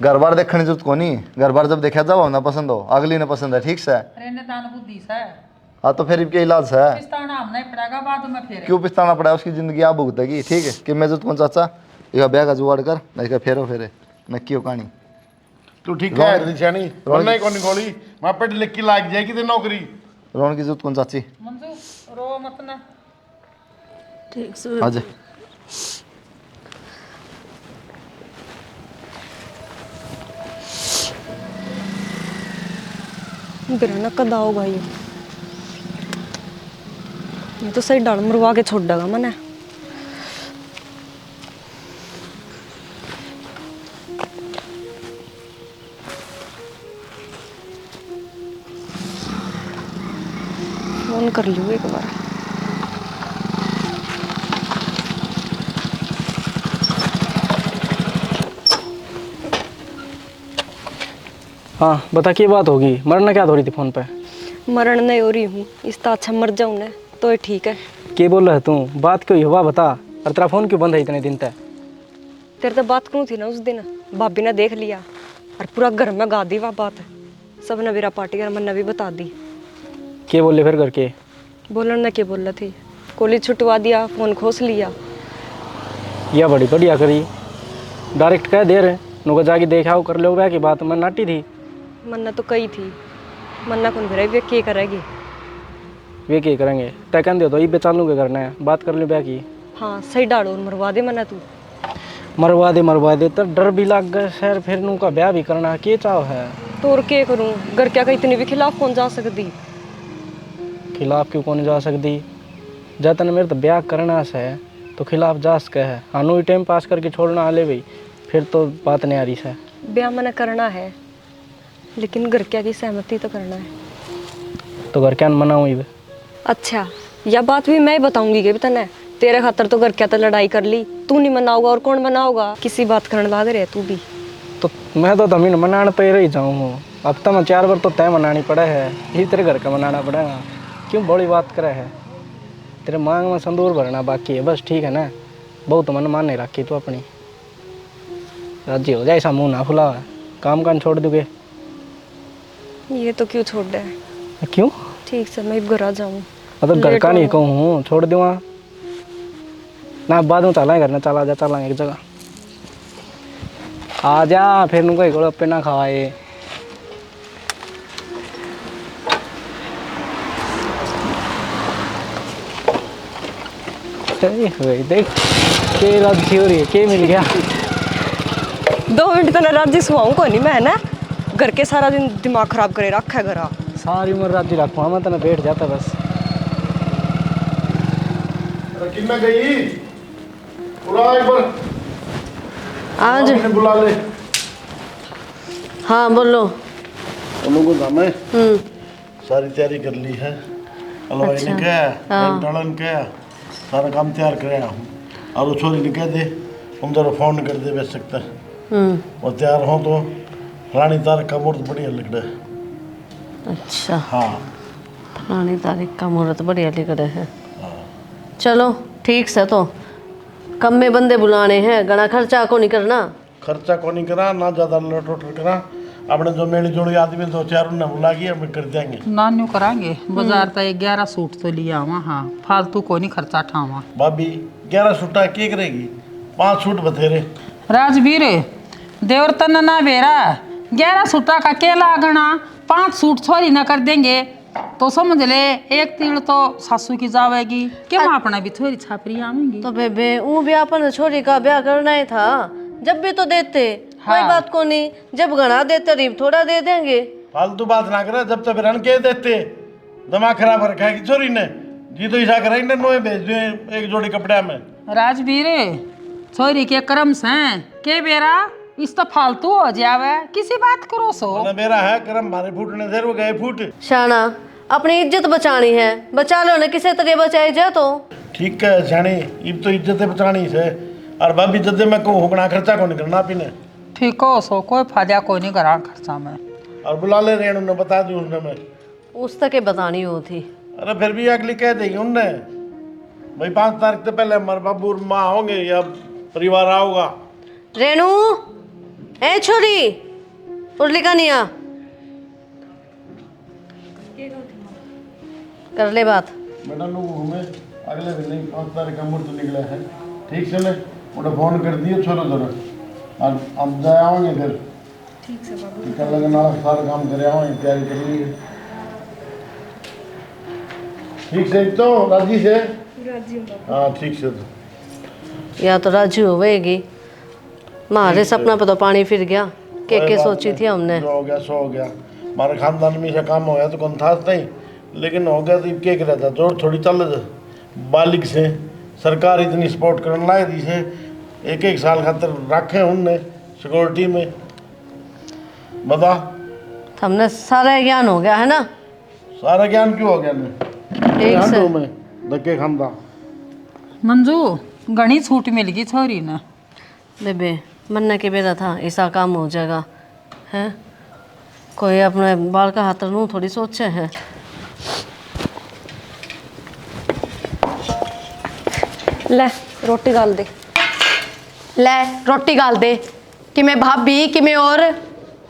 घर बार देखने जरूरत को नहीं, घर बार जब देखा जाओ ना पसंद हो, अगली ने पसंद है, ठीक से। रहने दान बुद्धि से हाँ तो फिर क्या इलाज है? पिस्ताना हमने पड़ेगा बाद में, फिर क्यों पिस्ताना पड़ा, उसकी जिंदगी आप भुगतेगी, ठीक है। कि मैं जरूरत कौन चाचा, यह ब्याह का जुगाड़ कर, नहीं का फेरो फेरे नक्की हो कहानी। तू ठीक है निशानी, वरना ही कोनी गोली मैं पेट लिख के लाग जाएगी ते नौकरी। रोन की जरूरत कौन चाची, मंजू रो मत ना। ठीक से आ जा। गिरना कद आओ भाई, मैं तो सही डाल मरवा के छोड़ देगा मैंने। फोन कर लियो एक बार। हाँ बता क्या बात होगी, मरना क्या हो रही थी फोन पे? मरण नहीं हो रही हूँ, इसका अच्छा मर जाऊँ ना तो ठीक है। क्या बोल रहा है तू, बात क्यों हुआ बता, और तेरा फोन क्यों बंद है इतने दिन तक? तेरे तो बात क्यों थी ना उस दिन, भाभी ने देख लिया और पूरा घर में गा दी वह बात, सब ने मेरा पार्टी कर मन भी बता दी। क्या बोले फिर करके? बोलन ना क्या बोल रहा थी, कॉलेज छुटवा दिया, फ़ोन खोस लिया। यह बड़ी बढ़िया करी, डायरेक्ट कह दे रहे नुका जाके देखा हो कर लो ब्याह की बात। मैं नाटी थी मन्ना तो कही थी, मन्ना कौन करे वे क्या करेगी। वे क्या करेंगे तय कह दो तो ये बेचालू के करना है, बात कर लो ब्याह की। हाँ सही डालो और मरवा दे मन्ना तू। मरवा दे तो डर भी लग गए सर, फिर उनका ब्याह भी करना है, क्या चाव है? तो और क्या करूँ, घर क्या इतने भी खिलाफ कौन जा सकती। खिलाफ क्यों कौन जा सकती? जतन मेरे तो ब्याह करना से तो खिलाफ जा सके है, हानू ही टाइम पास करके छोड़ना हाले भाई, फिर तो बात नहीं आ रही है। ब्याह मना करना है, लेकिन घर क्या की सहमति तो करना है। तो घर क्या मना हुई? अच्छा, यह बात भी मैं बताऊंगी कि तने, तेरे खातर तो घर क्या तो लड़ाई कर ली, तू नहीं मनाओगा और कौन मनाओगा? किसी बात करने लाग रहे तू भी। तो मैं तो तमीन मनाने पे रही जाऊँ, अब तो मैं 4 बार तो तय मनानी पड़ा है, यही तेरे घर का मनाना पड़ेगा। क्यों बड़ी बात करे है? तेरे मांग में संदूर भरना बाकी है बस, ठीक है ना? बहुत मन मान नहीं रखी तू अपनी, राजी हो जाए, ऐसा मुँह ना फुला, काम कान छोड़ दोगे। ये तो क्यों छोड़ दे? क्यों? ठीक से मैं घर आ जाऊँ। मतलब घर का नहीं कहूँ छोड़ दूँगा ना, बाद में चला घर में, चला जा चला एक जगह आ जा, फिर उनको एक गोलगप्पे ना खवाए। देख के राजी हो रही है, के मिल गया 2 मिनट तो राजी सुहाऊँ को नहीं मैं ना, घर के सारा दिन दिमाग खराब करे रखा है घर। सारी उम्र राजी रखूँ मैं, तो बैठ जाता बस। कितना गई बुला एक बार, आज बुला ले। हाँ बोलो। उन लोगों का मैं सारी तैयारी कर ली है, हलवाई ने क्या टलन क्या सारा काम तैयार कराया हूँ, और वो छोरी ने कह दे तुम जरा फोन कर दे बेच सकता है और तैयार हो तो रानी तारीख का मुहूर्त बढ़िया लग रहा है। अच्छा हाँ रानी तारीख का मुहूर्त बढ़िया लिख रहे हैं। चलो ठीक से, तो कम में बंदे बुलाने हैं, घना खर्चा को नहीं करना। खर्चा को नहीं करा ना, ज़्यादा लटोटर करा, अपने जो मेरी जोड़ी आदमी 2-4 उन्हें बुला के हम कर देंगे। नान्यू करांगे बाजार तो 11 सूट तो लिया हुआ, हाँ फालतू को नहीं खर्चा ठावा। भाभी 11 सूटा के करेगी, 5 सूट बथेरे। राजवीर देवर तन ना बेरा 11 सूटा का केला गणा 5 सूट छोरी ना कर देंगे तो समझ ले, एक तीड़ तो सासू की जावेगी, क्यों अपना भी थोड़ी छापरी आवेंगी। तो बेबे वो भी अपन छोरी का ब्याह करना ही था, जब भी तो देते। कोई बात को नहीं, जब गणा देते रिब थोड़ा दे देंगे। फालतू बात ना करे, जब तक रन के देते दिमाग खराब रखा है कि छोरी ने जी तो ईसा कराई ने नोए भेज दे एक जोड़ी कपड़ा में। राजवीर छोरी के कर्म से के बेरा इस तो फालतू हो जावे, किसी बात करो सो। मेरा है कर्म मारे फूटने से वो गए फूट। शाना अपनी इज्जत बचानी है, बचा लो ना, किसी तरह बचाई जाए तो ठीक है जानी, इब तो इज्जत बचानी से, और भाभी जदे मैं को हुकना खर्चा को नहीं करना पीने। ठीक हो सो, कोई फायदा कोई नहीं करा खर्चा में। और बुला ले रेणु ने, बता दी उसने मैं उस तक बतानी हो थी। अरे फिर भी अगली कह देगी उनने भाई 5 तारीख से पहले हमारे बाबू और माँ होंगे या परिवार आओगा। रेणु ए छोरी उर्ली का निया कर ले बात। बेटा लोग घूमे अगले दिन नहीं, 5 तारीख का मुहूर्त निकला है, ठीक से ने उन्हें फोन कर दिए छोड़ो जरा, और अब जाए आएंगे फिर। ठीक से बाबू कल लगना सारा काम करे आएंगे, तैयारी कर ली है। ठीक से तो राजी से? हाँ ठीक से। तो या तो राजी होवेगी, हमारे सपना पे तो पानी फिर गया। के सोची थी हमने, जो हो गया सो हो गया, हमारे खानदान में ऐसा काम हो गया तो कौन था नहीं, लेकिन हो गया तो क्या करा था, जोर थोड़ी चल बालिक से सरकार इतनी सपोर्ट करने लाए दी से, 1-1 साल खातर रखे उनने सिक्योरिटी में, बता हमने सारा ज्ञान हो गया है ना। सारा ज्ञान क्यों हो गया ने एक से में धक्के खानदा। मंजू घनी छूट मिल गई छोरी ने। बेबे मन्ना के बेरा था ऐसा काम हो जाएगा है, कोई अपने बाल का हाथ नू थोड़ी सोचे है। ले रोटी गाल दे। ले रोटी गाल दे कि मैं भाभी कि मैं और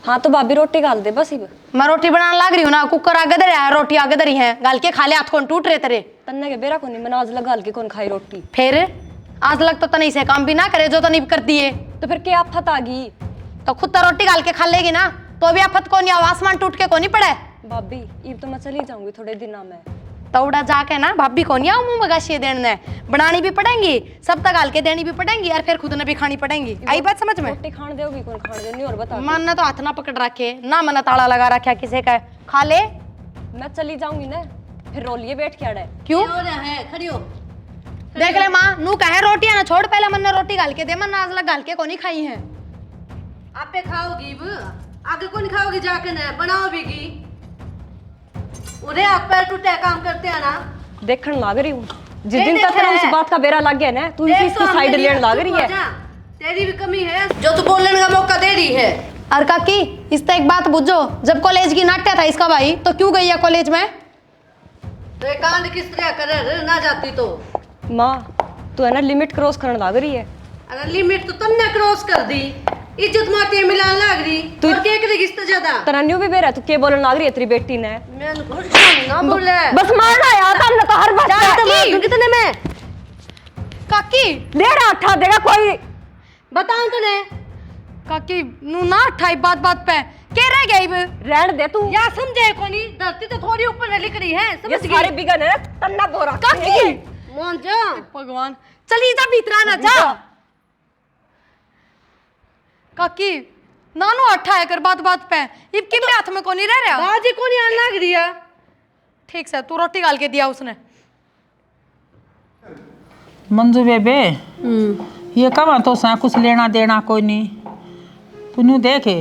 हाँ तो भाभी रोटी गाल दे बस। मैं रोटी बनाने लग रही हूँ ना, कुकर आगे धरे है, रोटी आगे धरी है, गाल के खा ले, हाथ कौन टूट रहे तेरे। तन्ने के बेरा को नहीं, मैंने आज लगा के कौन खाई रोटी। फिर आज लग तो तनी से काम भी ना करे जो तनी करती है। तो फिर क्या आफत आ गई? तो खुद तो रोटी गाल के खा लेगी ना, तो भी आफत को नहीं, आसमान टूट के को नहीं पड़े। भाभी ये तो मैं चली जाऊंगी थोड़े दिनों में। तौड़ा जाके ना भाभी को नहीं आऊँ मुँह में गाशिए देने, बनानी भी पड़ेंगी, सब तक गाल के देनी भी पड़ेंगी, और फिर खुद ने भी खानी पड़ेंगी। आई बात समझ में? रोटी खान दोगी कौन खान देनी? और बता। मन ने तो हाथ ना पकड़ रखे ना, मैंने ताला लगा रखा किसी का, खा ले। मैं चली जाऊंगी ना, फिर रोलिए बैठ के अड़े। क्यों है खड़ी हो। देख ले माँ, नू कहे रोटियां ना छोड़, पहले मन ने रोटी गाल के दे, मन आज लग गाल के को नहीं खाई है। आपे खाओगी आगे कौन खाओगी जाके न बनाओ बीगी। उन्हें आप पैर टूटे काम करते हैं ना। देखने लग रही हूँ जिस दिन तक तेरा उस बात का बेरा लग गया ना, तू इसको साइड लेने लग रही है। तेरी भी कमी है जो तू बोलने का मौका दे रही है। और काकी इससे एक बात बुझो, जब कॉलेज की नाट्य था इसका भाई तो क्यों गई है कॉलेज में? तो ये कांड किस तरह करे ना जाती तो। माँ तू है ना लिमिट क्रॉस करने लग रही है। अरे लिमिट तो तुमने क्रॉस कर दी, इज्जत माटी मिलान लग रही। तू और के करे किस तरह ज्यादा तेरा न्यू भी बेरा, तू के बोलने लग रही है तेरी बेटी ने। मैं ना बोले बस मारना यार, तुमने तो हर बात मार कितने में काकी ले रहा उठा देगा कोई। बताओ तूने। काकी नू ना उठाई बात बात पे, के रह गई रहने दे तू। या समझे कोनी, धरती तो थोड़ी ऊपर लिख रही है, ये समझ गई। सारे बिगन है तन्ना बोरा। काकी मान जा भगवान, चली जा भीतर ना जा। काकी नानू उठाया कर बात बात पे, इब के हाथ में को नहीं रह रहा। बाजी कोनी आने लग रही है। ठीक से तू रोटी गाल के दिया उसने। मंजू बेबे ये कब तो सा कुछ लेना देना कोई नहीं। तू न्यू देखे,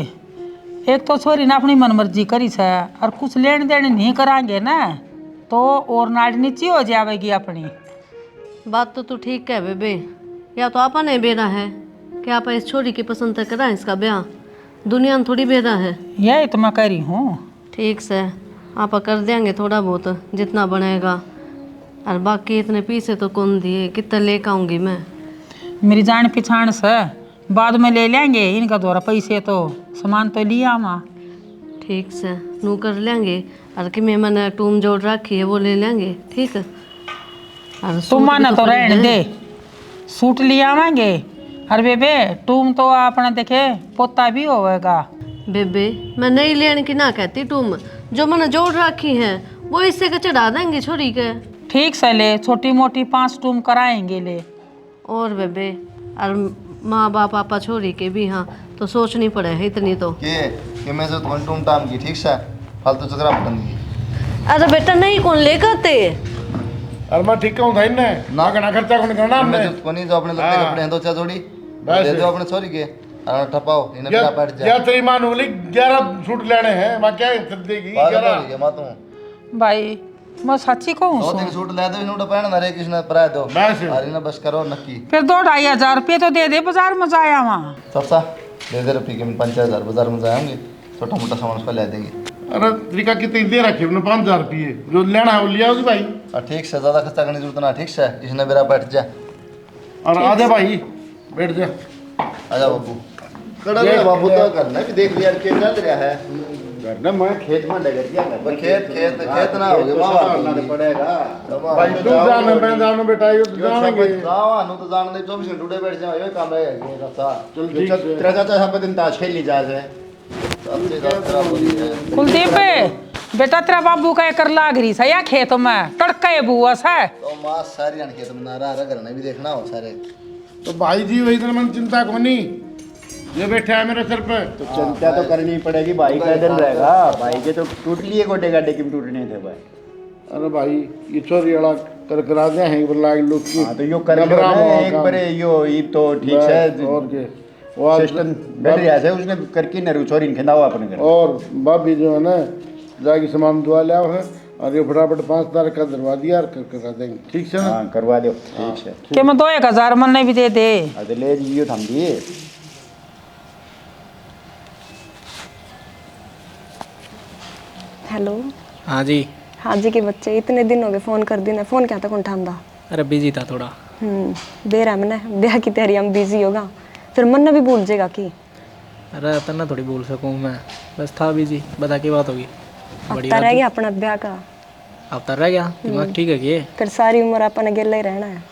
एक तो छोरी ने अपनी मन मर्जी करी है, और कुछ लेन देन नहीं कराएंगे ना तो और नाड़ नीची हो जाएगी अपनी। बात तो तू ठीक कह बेबे, या तो आपा ने बेरा है कि आप इस छोरी की पसंद तक करा इसका ब्याह, दुनिया में थोड़ी बेरा है। यही तो मैं कह रही हूँ। ठीक से आप कर देंगे थोड़ा बहुत जितना बनेगा, और बाकी इतने पीछे तो कौन दिए, कितना लेकर आऊँगी मैं। मेरी जान पहचान से बाद में ले लेंगे, इनका द्वारा पैसे तो सामान तो लिया माँ। ठीक से नू कर लेंगे, और कि मैंने टूम जोड़ रखी है वो ले लेंगे। ठीक है, और तुम माना तो रहने दे, सूट लिया आवेंगे। और बेबे टूम तो अपना देखे पोता भी होएगा। बेबे मैं नहीं लेने की ना कहती, टूम जो मैंने जोड़ रखी है वो इससे के चढ़ा देंगे छोरी के। ठीक से ले, छोटी मोटी 5 टूम कराएंगे ले। और बेबे और माँ बाप पापा छोरी के भी, हाँ तो सोचनी पड़े है इतनी तो। कि मैं जो तुम टूम टाम की ठीक से फालतू चक्रा पटन। अरे बेटा नहीं कौन ले करते। अरे मैं ठीक हूँ भाई ने ना करना खर्चा कौन करना हमने। मैं को नहीं जो अपने लगते कपड़े हैं दो चार जोड़ी दे दो अपने छोरी के, ठपाओ इन्हें मेरा बैठ जा। या तेरी मां बोली 11 सूट लेने हैं, मैं क्या देगी 11 मां तू भाई मैं सच्ची कहूँ दो तीन सूट ले दो इन्होंने पहन ना रे किसने पराए दो बस अरे ना बस करो नक्की। फिर 2-2.5 रुपये तो दे दे, बाजार में जाया वहाँ। सबसा दे दे रुपये के 5,000 बाजार में जाएंगे, छोटा मोटा सामान उसका ले देंगे। अरे तरीका कितनी दे रखी अपने 5,000 रुपये जो लेना है वो लिया उस भाई। ठीक से ज्यादा खर्चा करने की जरूरत ना, ठीक से किसने मेरा बैठ जा। और आजा भाई बैठ जा। आजा बाबू कड़ा ले बाबू तो करना भी देख लिया के चल रहा है करना मैं खेत में डगर गया मैं खेत खेत खेत ना हो गया मां करना पड़ेगा। भाई तू जाना मैं जाना बेटा ये जानेंगे गांव नु तो जान दे 24 घंटे टूटे बैठ जाओ ये काम है ये रास्ता। चल ठीक है। तेरा चाचा सब दिन ताश खेल ली जा है। सबसे ज्यादा बोली है कुलदीप बेटा तेरा बाबू का कर लाग रही सया खेत में तड़के बुआ सा तो मां सारी अन खेत में ना रहा करना भी देखना हो सारे। तो भाई जी वही तो मन चिंता कोनी, ये बैठा है मेरे सर पे। तो चिंता तो करनी पड़ेगी, भाई का दिन रहेगा। भाई के तो टूट लिए गोटे गाडे की टूटने थे भाई। अरे भाई ये चोरी वाला कर करा दे हैं बोला लोग की। हां तो यो कर लो ना एक बारे यो ई तो ठीक है। और के वो सिस्टम बैठ रहा है उसने करके न चोरी खिंदावा अपने घर। और भाभी जो है ना जाके सामान दुआ लिया है और ये फटाफट 5 तारीख का दरवा दिया और करा देंगे। ठीक है ना? हां करवा दो ठीक है। के मैं 2-1,000 मन नहीं भी दे दे। अरे ले जियो थम दिए। हेलो हाँ जी। हाँ जी के बच्चे इतने दिन हो गए फोन कर दी ना, फोन क्या तक उठांदा। अरे बिजी था थोड़ा। दे रहा मैंने ब्याह की तैयारी हम बिजी होगा, फिर मन भी भूल जाएगा कि अरे तना थोड़ी बोल सकूँ मैं, बस था बिजी। बता क्या बात होगी? हफ्ता रह गया अपना ब्याह का, हफ्ता रह गया, दिमाग ठीक है कि? फिर सारी उम्र अपन अकेले ही रहना है।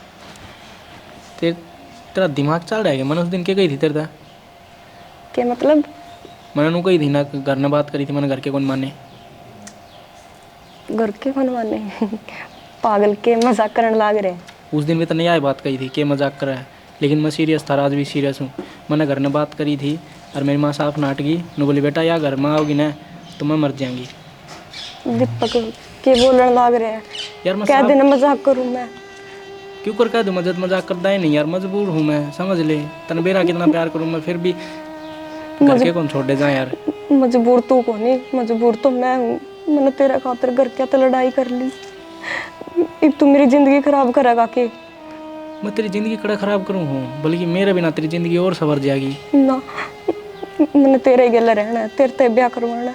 तेरा दिमाग चल रहा है? मैंने उस दिन क्या कही थी तेरे से? क्या मतलब? मैंने उनको कही थी ना, घर ने बात करी थी, मैंने घर के कौन माने? घर के कौन माने? पागल के मजाक करने लाग रहे। उस दिन भी तो नहीं आए बात कही थी कि मजाक कर रहा है, लेकिन मैं सीरियस था, आज भी सीरियस हूँ। मैंने घर ने बात करी थी और मेरी माँ साफ नाट गई, न बोली बेटा या घर में आओगी ना तो मैं मर जाऊंगी। दीपक के बोलने लाग रहे हैं यार मैं क्या दिन मजाक करूं मैं? क्यों कर कह दूँ? मजाक करता ही नहीं यार, मजबूर हूँ मैं, समझ ले। तन बेरा कितना प्यार करूँ मैं, फिर भी घर के कौन छोड़ दे जाए यार। मजबूर तू को नहीं, मजबूर तो मैं हूँ। मैंने तेरा खातिर घर क्या तो लड़ाई कर ली, अब तू मेरी जिंदगी खराब करेगा के? मैं तेरी ज़िंदगी कड़ा ख़राब करूँ हूँ, बल्कि मेरे बिना तेरी ज़िंदगी और सवर जाएगी ना। मैंने तेरे गले रहना है, तेरे ते ब्याह करवाना है।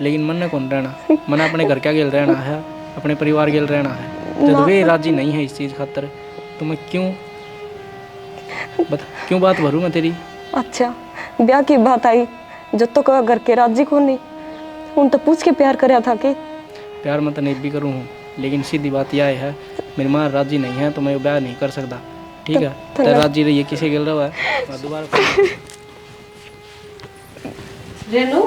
लेकिन मन ने कौन रहना? मैंने अपने घर क्या गेल रहना है, अपने परिवार गेल रहना है। जब वे राजी नहीं है इस चीज़ खातर तो मैं क्यों बात भरूँ मैं तेरी? अच्छा ब्याह की बात आई, जब तो कहा घर के राजी को नहीं, उन तो पूछ के प्यार कराया था कि? प्यार मैं तो नहीं भी करूँ हूँ, लेकिन सीधी बात यह है मेरी माँ राजी नहीं है तो मैं ब्याह नहीं कर सकता, ठीक है? तो राजी रही है, किसे गिल रहा है दोबारा। रेनू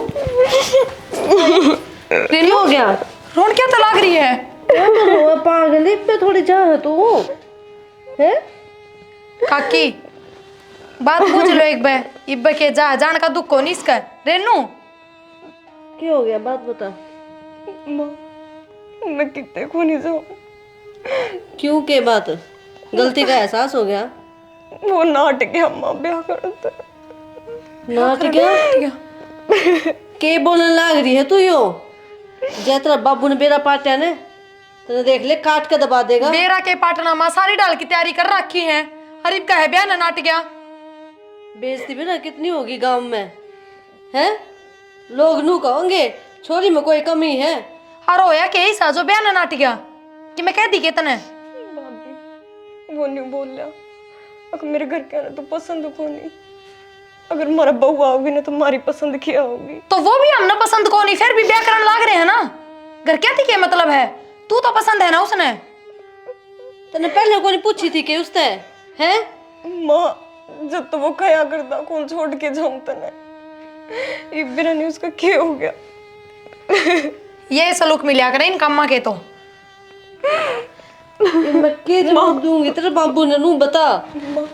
रेनू हो गया? रोन क्या तो लाग रही है? रो पागल, इब्बे थोड़ी जा तू है? काकी बात पूछ लो एक बार, इब्बे के जा जान का दुख को नहीं इसका। रेनू क्या हो गया, बात बता। मैं कितने को नहीं जाऊँ? क्यों के बात? गलती का एहसास हो गया? वो नाट गया अम्मा ब्याह करता। नाट गया? के बोलने लाग रही है तू यो? जय तेरा बाबू ने बेरा पाटा ने तेने देख ले, काट के दबा देगा। बेरा के पाटना माँ सारी डाल की तैयारी कर रखी है, हरीब का है ब्याह ना नाट गया। बेइज्जती भी ना कितनी होगी गांव में, हैं? लोग नू कहोगे छोरी में कोई कमी है। और होया के ही साजो ब्याह ना नाट गया कि मैं कह दी के तने? भाभी वो नहीं बोल रहा, अगर मेरे घर के आना तो पसंद को नहीं, अगर हमारा बहू आओगी ना तो हमारी पसंद क्या होगी? तो वो भी हमने पसंद को नहीं, फिर भी ब्याह करने लाग रहे हैं ना। घर क्या थी, क्या मतलब है? तू तो पसंद है ना उसने? तने पहले को नहीं पूछी थी कि उसने हैं? माँ जब तो वो कया करता कौन छोड़ के जाऊं तने, ये बिना नहीं उसका क्या हो गया? ये सलूक मिलिया करे इन कम्मा के तो। मैं के जवाब दूंगी तेरे बाबू ने, नू बता। माँ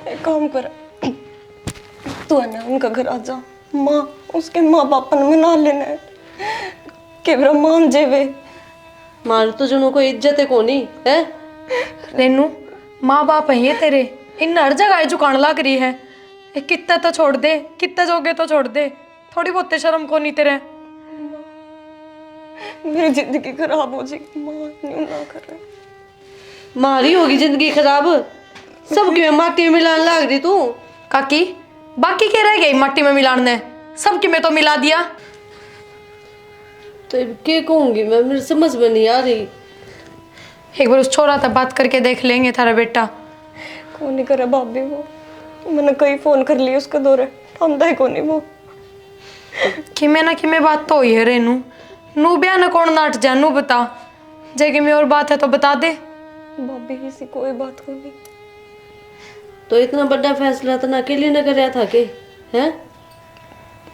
एक काम कर, तू है ना उनका घर आ जा। माँ उसके माँ बाप ने मना लेना है कि मान जेवे। मार तो जुनू को इज्जत है कोनी है? रेनू माँ बाप है ये तेरे, इन हर जगह झुकान लग रही है। कितना तो छोड़ दे, कितना जोगे तो छोड़ दे, थोड़ी बहुत शर्म को नहीं तेरे? मेरी जिंदगी खराब हो जाएगी माँ, नहीं ना कर रहे। मारी होगी जिंदगी खराब, सब क्यों माटी में मिलाने लाग रही तू? काकी बाकी के रह गई मट्टी में मिलाने, सबकी में तो मिला दिया। तो अब क्या कहूंगी मैं, मेरी समझ में नहीं आ रही। एक बार उस छोरा तक बात करके देख लेंगे थारा बेटा। कौन नहीं करे भाभी, वो मैंने कई फोन कर लिए उसके दौरे, थामदा ही को नहीं वो। किमे ना किमे बात तो हुई है रेनू, नू ब्याह न कौन नाट जा, नू बता जे में और बात है तो बता दे। भाभी किसी कोई बात को नहीं। तो इतना बड़ा फैसला तो अकेले न कराया था के हैं?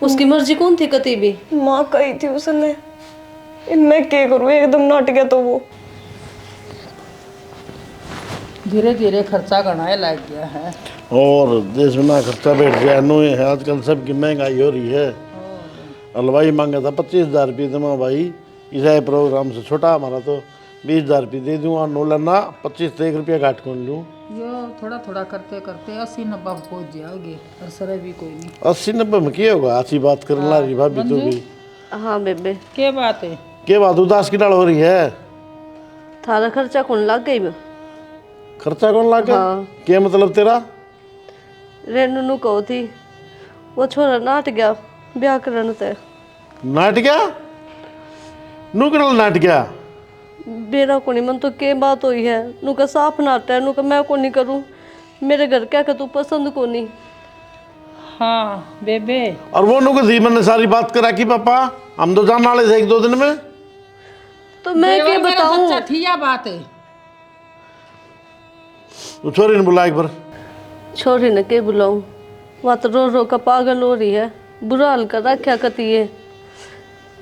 उसकी मर्जी कौन थी कती भी? माँ कही थी उसने, मैं क्या करूँ, एकदम नाट गया तो वो। धीरे धीरे खर्चा गणाए लग गया है, और देश में ना खर्चा बैठ गया नो है। आजकल सबकी महंगाई हो रही है। हलवाई मांगा था 25,000 रुपये दमा भाई, ईसाई प्रोग्राम से छोटा हमारा तो 20,000 रुपये दे दूँगा, नो लेना 25 से 1 रुपया घाट कर लूँ। यो थोड़ा थोड़ा करते करते 80-90 पहुँच जाओगे, और सर भी कोई नहीं। 80-90 में क्या होगा? अच्छी बात करने ला रही भाभी तू भी। हाँ बेबे क्या बात है? क्या बात उदास की डाल हो रही है? थारा खर्चा कौन लग गई मैं? खर्चा कौन लागे? हाँ। क्या मतलब तेरा? रेनू नू कहो थी वो छोरा नाट गया ब्याह करने ते। नाट गया? नू करल नाट गया? बेरा को नहीं, मन तो के बात हुई है, नू का साफ नाट है, नू का मैं को नहीं करूँ, मेरे घर क्या का तू पसंद को नहीं। हाँ बेबे। और वो नुक थी मैंने सारी बात करा कि पापा हम तो जाने वाले थे 1-2 दिन में। तो मैं क्या बताऊं? सच्चा थी या बात है? तो छोरी ने बुला एक बार। छोरी ने के बुलाऊं? वह तो रो रो का पागल हो रही है, बुरा हाल कर रखा कती है,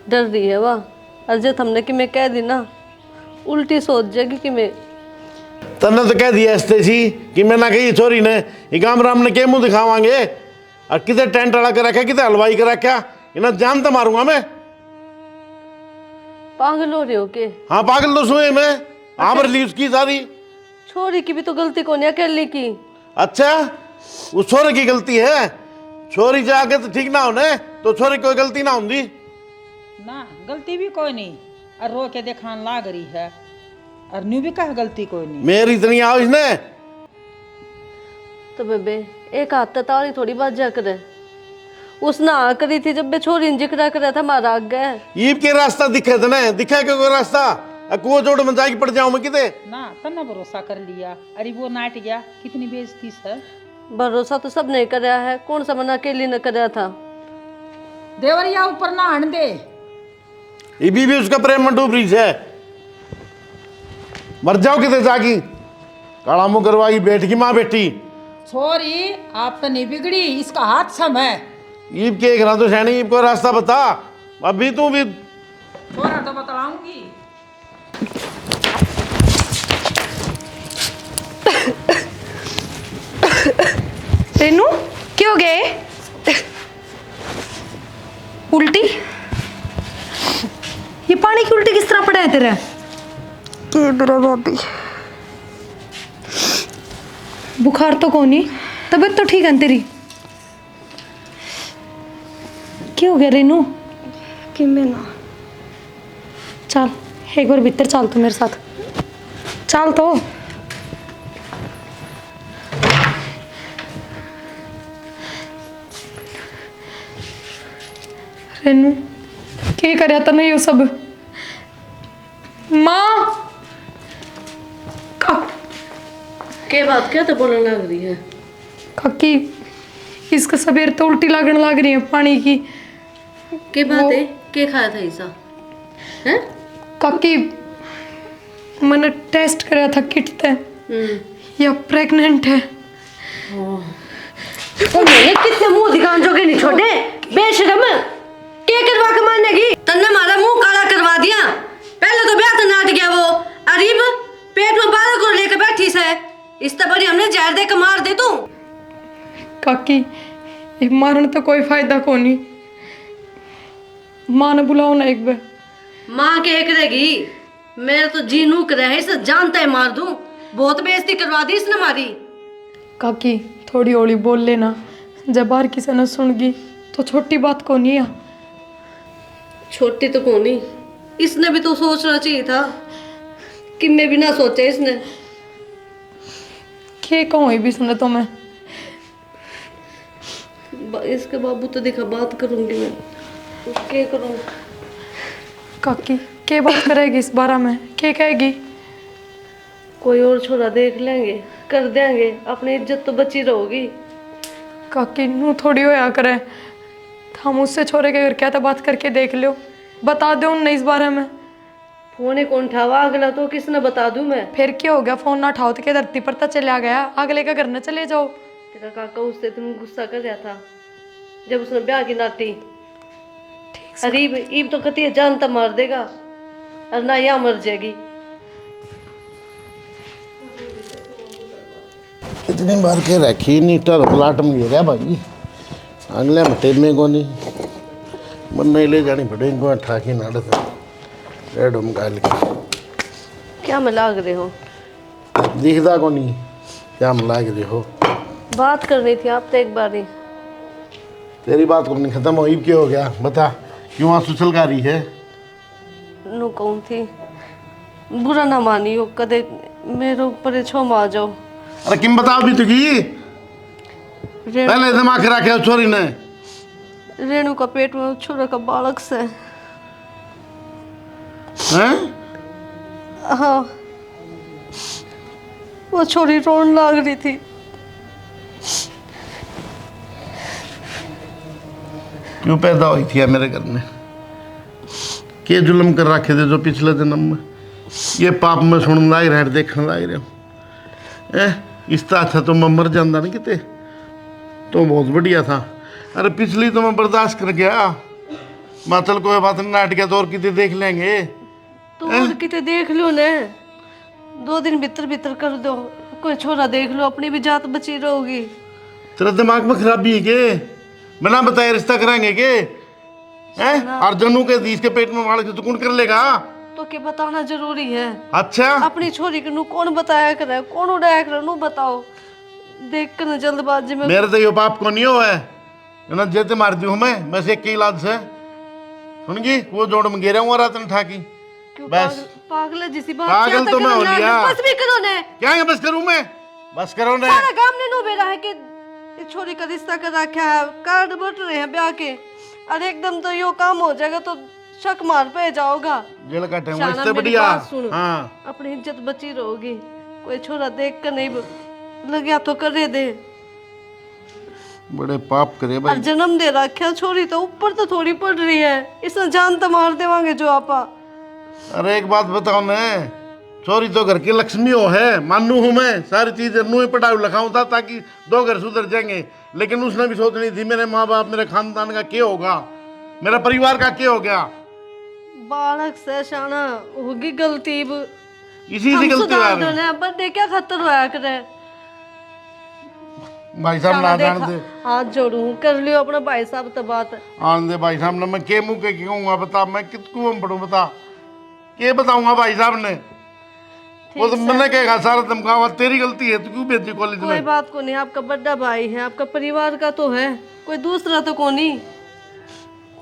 डर रही है वह। अजय हमने कि मैं कह दी ना उल्टी सोच जाएगी कि मैं। तन्ने तो कह दिया ऐसे सी कि मैं ना कही छोरी ने ये काम राम ने के मुंह दिखावांगे और किधर टेंट अड़ा के रखा किधर हलवाई के रखा इन्हें जान तो मारूंगा मैं। पागल हो रहे हो के? हाँ पागल तो सुए मैं आबर ली उसकी सारी। छोरी की भी तो गलती को नहीं अकेली की। अच्छा उस छोरे की गलती है? छोरी जाके तो ठीक ना होने तो छोरी कोई गलती ना होंगी ना, गलती भी कोई नहीं। और रो के देखान लाग रही है और न्यू भी कहा गलती कोई नहीं। मेरी इतनी आओ इसने। तो बेबे एक हाथ ताली थोड़ी बात जा करे। उसने आ करी थी जब मैं छोरी ने जिक्र करा था मारा आग गए। ईब के रास्ता दिखे थे ना दिखा के कोई रास्ता कुआ जोड़ में जाके पड़ जाऊं मैं किते ना तन्ना भरोसा कर लिया। अरे वो नाट गया कितनी बेइज्जती सर। भरोसा तो सब ने कराया है, कौन सा मना अकेली ने कराया था? देवरिया ऊपर ना आन दे। ये भी उसका प्रेम में डूब रही है। मर जाओ किते जाकी काला मुंह करवाई बैठ की माँ बेटी। छोरी आप तो नहीं बिगड़ी, इसका हाथ सम है। ईब के एक तो सैनी ईब को रास्ता बता। अभी तू भी छोरा तो बतलाऊंगी। रेनू क्यों गए? उल्टी? ये पानी की उल्टी किस तरह पड़ा है तेरा? भाभी बुखार तो कौन ही, तबीयत तो ठीक है तेरी। क्या हो गया रेनू? कि मैं ना चल एक बार भीतर चल तू मेरे साथ, चल तो। रेनू क्या करया तो नहीं हो सब? माँ के बात क्या तो बोलने लग रही है? काकी इसका सवेर तो उल्टी लगने लग रही है पानी की। के बात है? के खाया था ऐसा हैं? काकी मैंने टेस्ट कराया था किट ते या प्रेग्नेंट है। तो मैंने कितने मुंह दिखान जोगे नहीं छोड़े बेशरम। क्या करवा के मानेगी? तन्ने मारा मुंह काला करवा दिया। पहले तो ब्याह तो नाट गया वो। अरीब पेट में बालक को लेकर बैठी से इस बड़ी हमने जहर दे के मार दे तू। काकी ये मारने तो कोई फायदा को नहीं। माँ ने बुलाओ ना एक बार। माँ के करेगी? मेरे तो जी नू करे है, इसे जानता है मार दूं। बहुत बेइज्जती करवा दी इसने मारी। काकी थोड़ी हौली बोल लेना, जब बाहर किसी ने सुन गई तो छोटी बात को नहीं है। छोटी तो कौनी, इसने भी तो सोचना चाहिए था कि मैं भी ना सोचे इसने। क्या कहूँ भी सुने तो मैं इसके बाबू तो देखा बात करूंगी मैं, क्या करूं? काकी क्या बात करेगी इस बारे में? क्या कहेगी? कोई और छोरा देख लेंगे, कर देंगे, अपनी इज्जत तो बची रहोगी। काकी नू थोड़ी होया करे, हम उससे छोरे के घर क्या तो बात करके देख लो, बता दो उन्हें इस बारे में। फोन कौन उठावा? अगला तो किसने बता दूं मैं? फिर क्या हो गया? फोन ना उठाओ तो क्या धरती पर तो चला गया? अगले का घर न चले जाओ। तेरा काका उससे तुम गुस्सा कर रहा था जब उसने ब्याह की नाटी। अरे ईब तो कती जान तो मार देगा और ना यहाँ मर जाएगी। कितनी बार के रखी नहीं टर प्लाट में गिरा भाई अगले मटे में को नहीं मन नहीं ले जानी पड़ेगी ठाकी नाड़ था रेड हम गाल के क्या में लाग रहे हो? दिखता को नहीं क्या हम लाग रहे हो? बात करनी थी आप तो एक बार ही। तेरी बात करनी खत्म हो ईब क्या हो गया बता क्यों आंसू छलका रही है? नु कौन थी, बुरा ना मानियो, कदे मेरे ऊपर छोम आ जाओ। अरे किम बताओ भी तुकी पहले दिमाग रखे छोरी ने। रेणु का पेट में छोरा का बालक से। हैं? हाँ वो छोरी रोने लग रही थी। क्यों पैदा हुई थी मेरे घर में? के जुल्म कर रखे थे जो पिछले जन्म में? ये पाप में सुन लाग रहा देखने लाग रहे हो। इस तरह अच्छा तो मैं मर जाता ना किते, तो बहुत बढ़िया था। अरे पिछली तो मैं बर्दाश्त कर गया, मैं चल कोई बात नहीं, नाटक तो और कितने देख लेंगे। तो और कितने देख लो ने, 2 दिन भीतर भीतर कर दो, कोई छोरा देख लो, अपनी भी जात बची रहोगी। तेरा दिमाग में खराबी है के? बिना बताए रिश्ता कराएंगे के? हैं? और जनू के दीस के पेट में मार के तो कौन कर लेगा? तो क्या बताना जरूरी है? अच्छा अपनी छोरी के नू कौन बताया करे, कौन उड़ाया करे, नू बताओ। देख कर जल्दबाजी में मेरे तो ये पाप को नहीं हो है ना, जेते मार दी हूँ मैं से एक के इलाज से सुनगी वो जोड़ में गिरा हूँ रात ठाकी। बस पागल है जिसी बात पागल तो मैं हो लिया। बस भी करो ने, क्या है बस करूँ मैं? बस करो ने। सारा काम ने नो बेरा है कि इस छोरी का रिश्ता कर रखा है, कार्ड बट रहे हैं ब्याह के, और एकदम तो यो काम हो जाएगा तो शक मार पे जाओगा। जेल काटे शाना इससे मेरी बढ़िया। बात सुनो, हाँ अपनी इज्जत बची रहोगी। कोई छोरा देख कर नहीं लगे तो करे दे। बड़े पाप करे और भाई। जन्म दे रखा छोरी तो ऊपर तो थोड़ी पड़ रही है, इसने जान तो मार देवांगे जो आपा। अरे एक बात बताओ ने, चोरी तो घर की लक्ष्मी हो है, मानू हूँ मैं, सारी चीजें नू ही पढ़ाऊ लिखाऊं था ताकि 2 घर सुधर जाएंगे। लेकिन उसने भी सोचनी थी मेरे माँ बाप, मेरे खानदान का क्या होगा, मेरा परिवार का क्या हो गया। बालक से शाना होगी गलती, इसी से गलती हो रही है। बर्थडे क्या खतर होया करे। भाई साहब ना जान दे, हाथ जोड़ू कर लियो अपना भाई साहब तो बात। आन दे भाई साहब ने, मैं के मुंह के कहूँगा बता, मैं कितकू हम पढ़ूँ बता, के बताऊंगा भाई साहब ने? वो तो मैंने कहेगा सारा धमकावा, तेरी गलती है, तू क्यों भेजी कॉलेज कोई में? बात को नहीं, आपका बड़ा भाई है, आपका परिवार का तो है, कोई दूसरा तो को नहीं।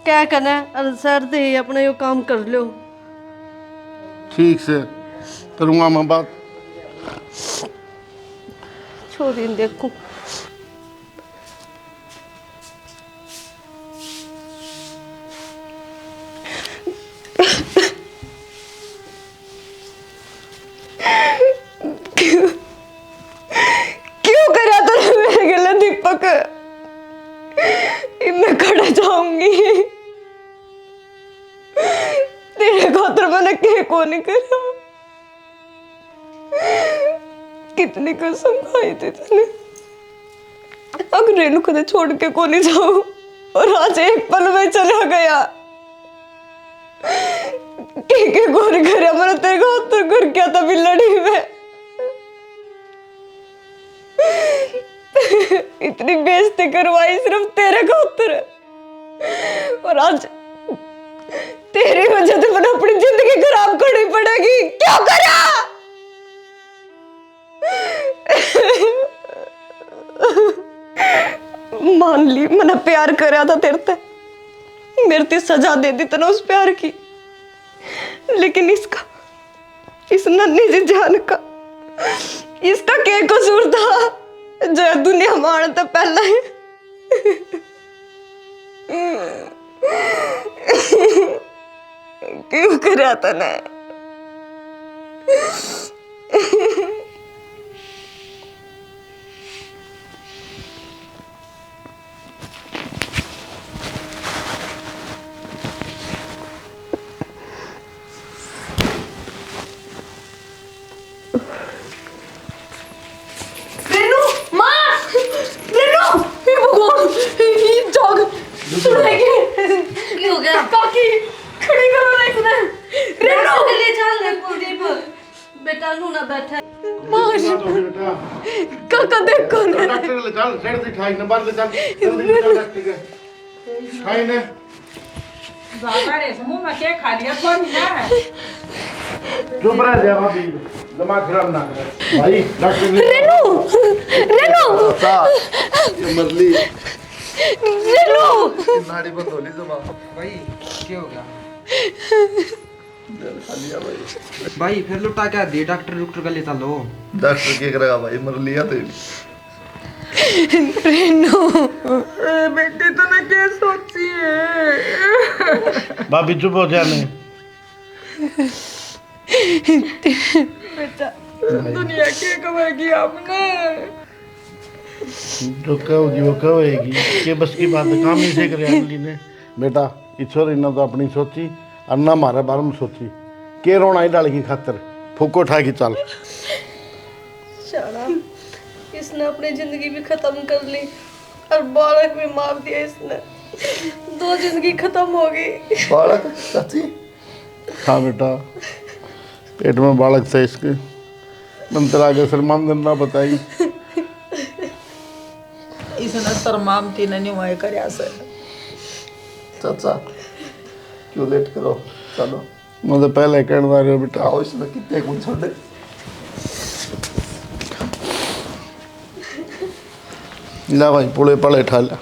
क्या करना है, अरे सर दे अपना यो काम कर लो। ठीक से करूँगा मैं बात। छोरी देखूं क्यों करा तूने मेरे गले दीपक? मैं खड़ा जाऊंगी, तेरे खातर मैंने के को नहीं करा। कितनी कसम खाई थी तूने, अगर रेनू कदे छोड़ के को नहीं जाऊं, और आज एक पल में चला गया। के गोरी करे मेरा तेरे खातर कर क्या था बिल्लड़ी में। इतनी बेइज्जती करवाई सिर्फ तेरे खातर, और आज तेरी वजह से मैंने अपनी जिंदगी खराब करनी पड़ेगी। क्या करा? मान ली मैंने प्यार करा था तेरे ते, मेरे ते सजा दे दी तने उस प्यार की, लेकिन इसका, इस नन्ही सी जान का, इसका क्या कसूर था जो दुनिया मारने तो पहला है। क्यों करा तने? की हो गया? काकी खड़ी करो ना इसने। रेनू के लिए चल ले कुलदीप, बेटा नू ना बैठा। काका देखो ना, डॉक्टर ले चल, सेठ दिखाई न बाहर ले चल, जल्दी चल डॉक्टर के खाई ने ज्यादा रे मुंह में के खा लिया कौन ना? चुप रह जा भाभी, दिमाग खराब ना कर भाई। डॉक्टर ने रेनू ये मरली रेनू नाड़ी बंद होली जमा। भाई क्या हो गया? खा लिया भाई। भाई फिर लुटा क्या दिए, डॉक्टर का ले चलो। डॉक्टर क्या करेगा भाई, मर लिया तो। रेनू बेटी तूने क्या सोची है? भाभी चुप हो जा नहीं। बेटा दुनिया के कमाएगी आपने? जो कहोगी वो कहेगी, के बस की बात है, काम ही से करे अगली ने। बेटा ईश्वर इन्हों तो अपनी सोची और ना मारे बारे में सोची, के रोना ही डाल की खातर, फूको उठा की चल। शाला इसने अपनी जिंदगी भी खत्म कर ली और बालक भी मार दिया इसने, 2 जिंदगी खत्म हो गई। बालक चाची? हाँ बेटा, पेट में बालक था इसके, मंत्र आगे सलमान दिन ना बताई। इसने तरमामती ने नहीं करया से। चाचा क्यों लेट करो, चलो मैं तो पहले कहने रहे हो बेटा। आओ इसमें कितने कुछ छोड़े। ला भाई पुले पले ठा ला।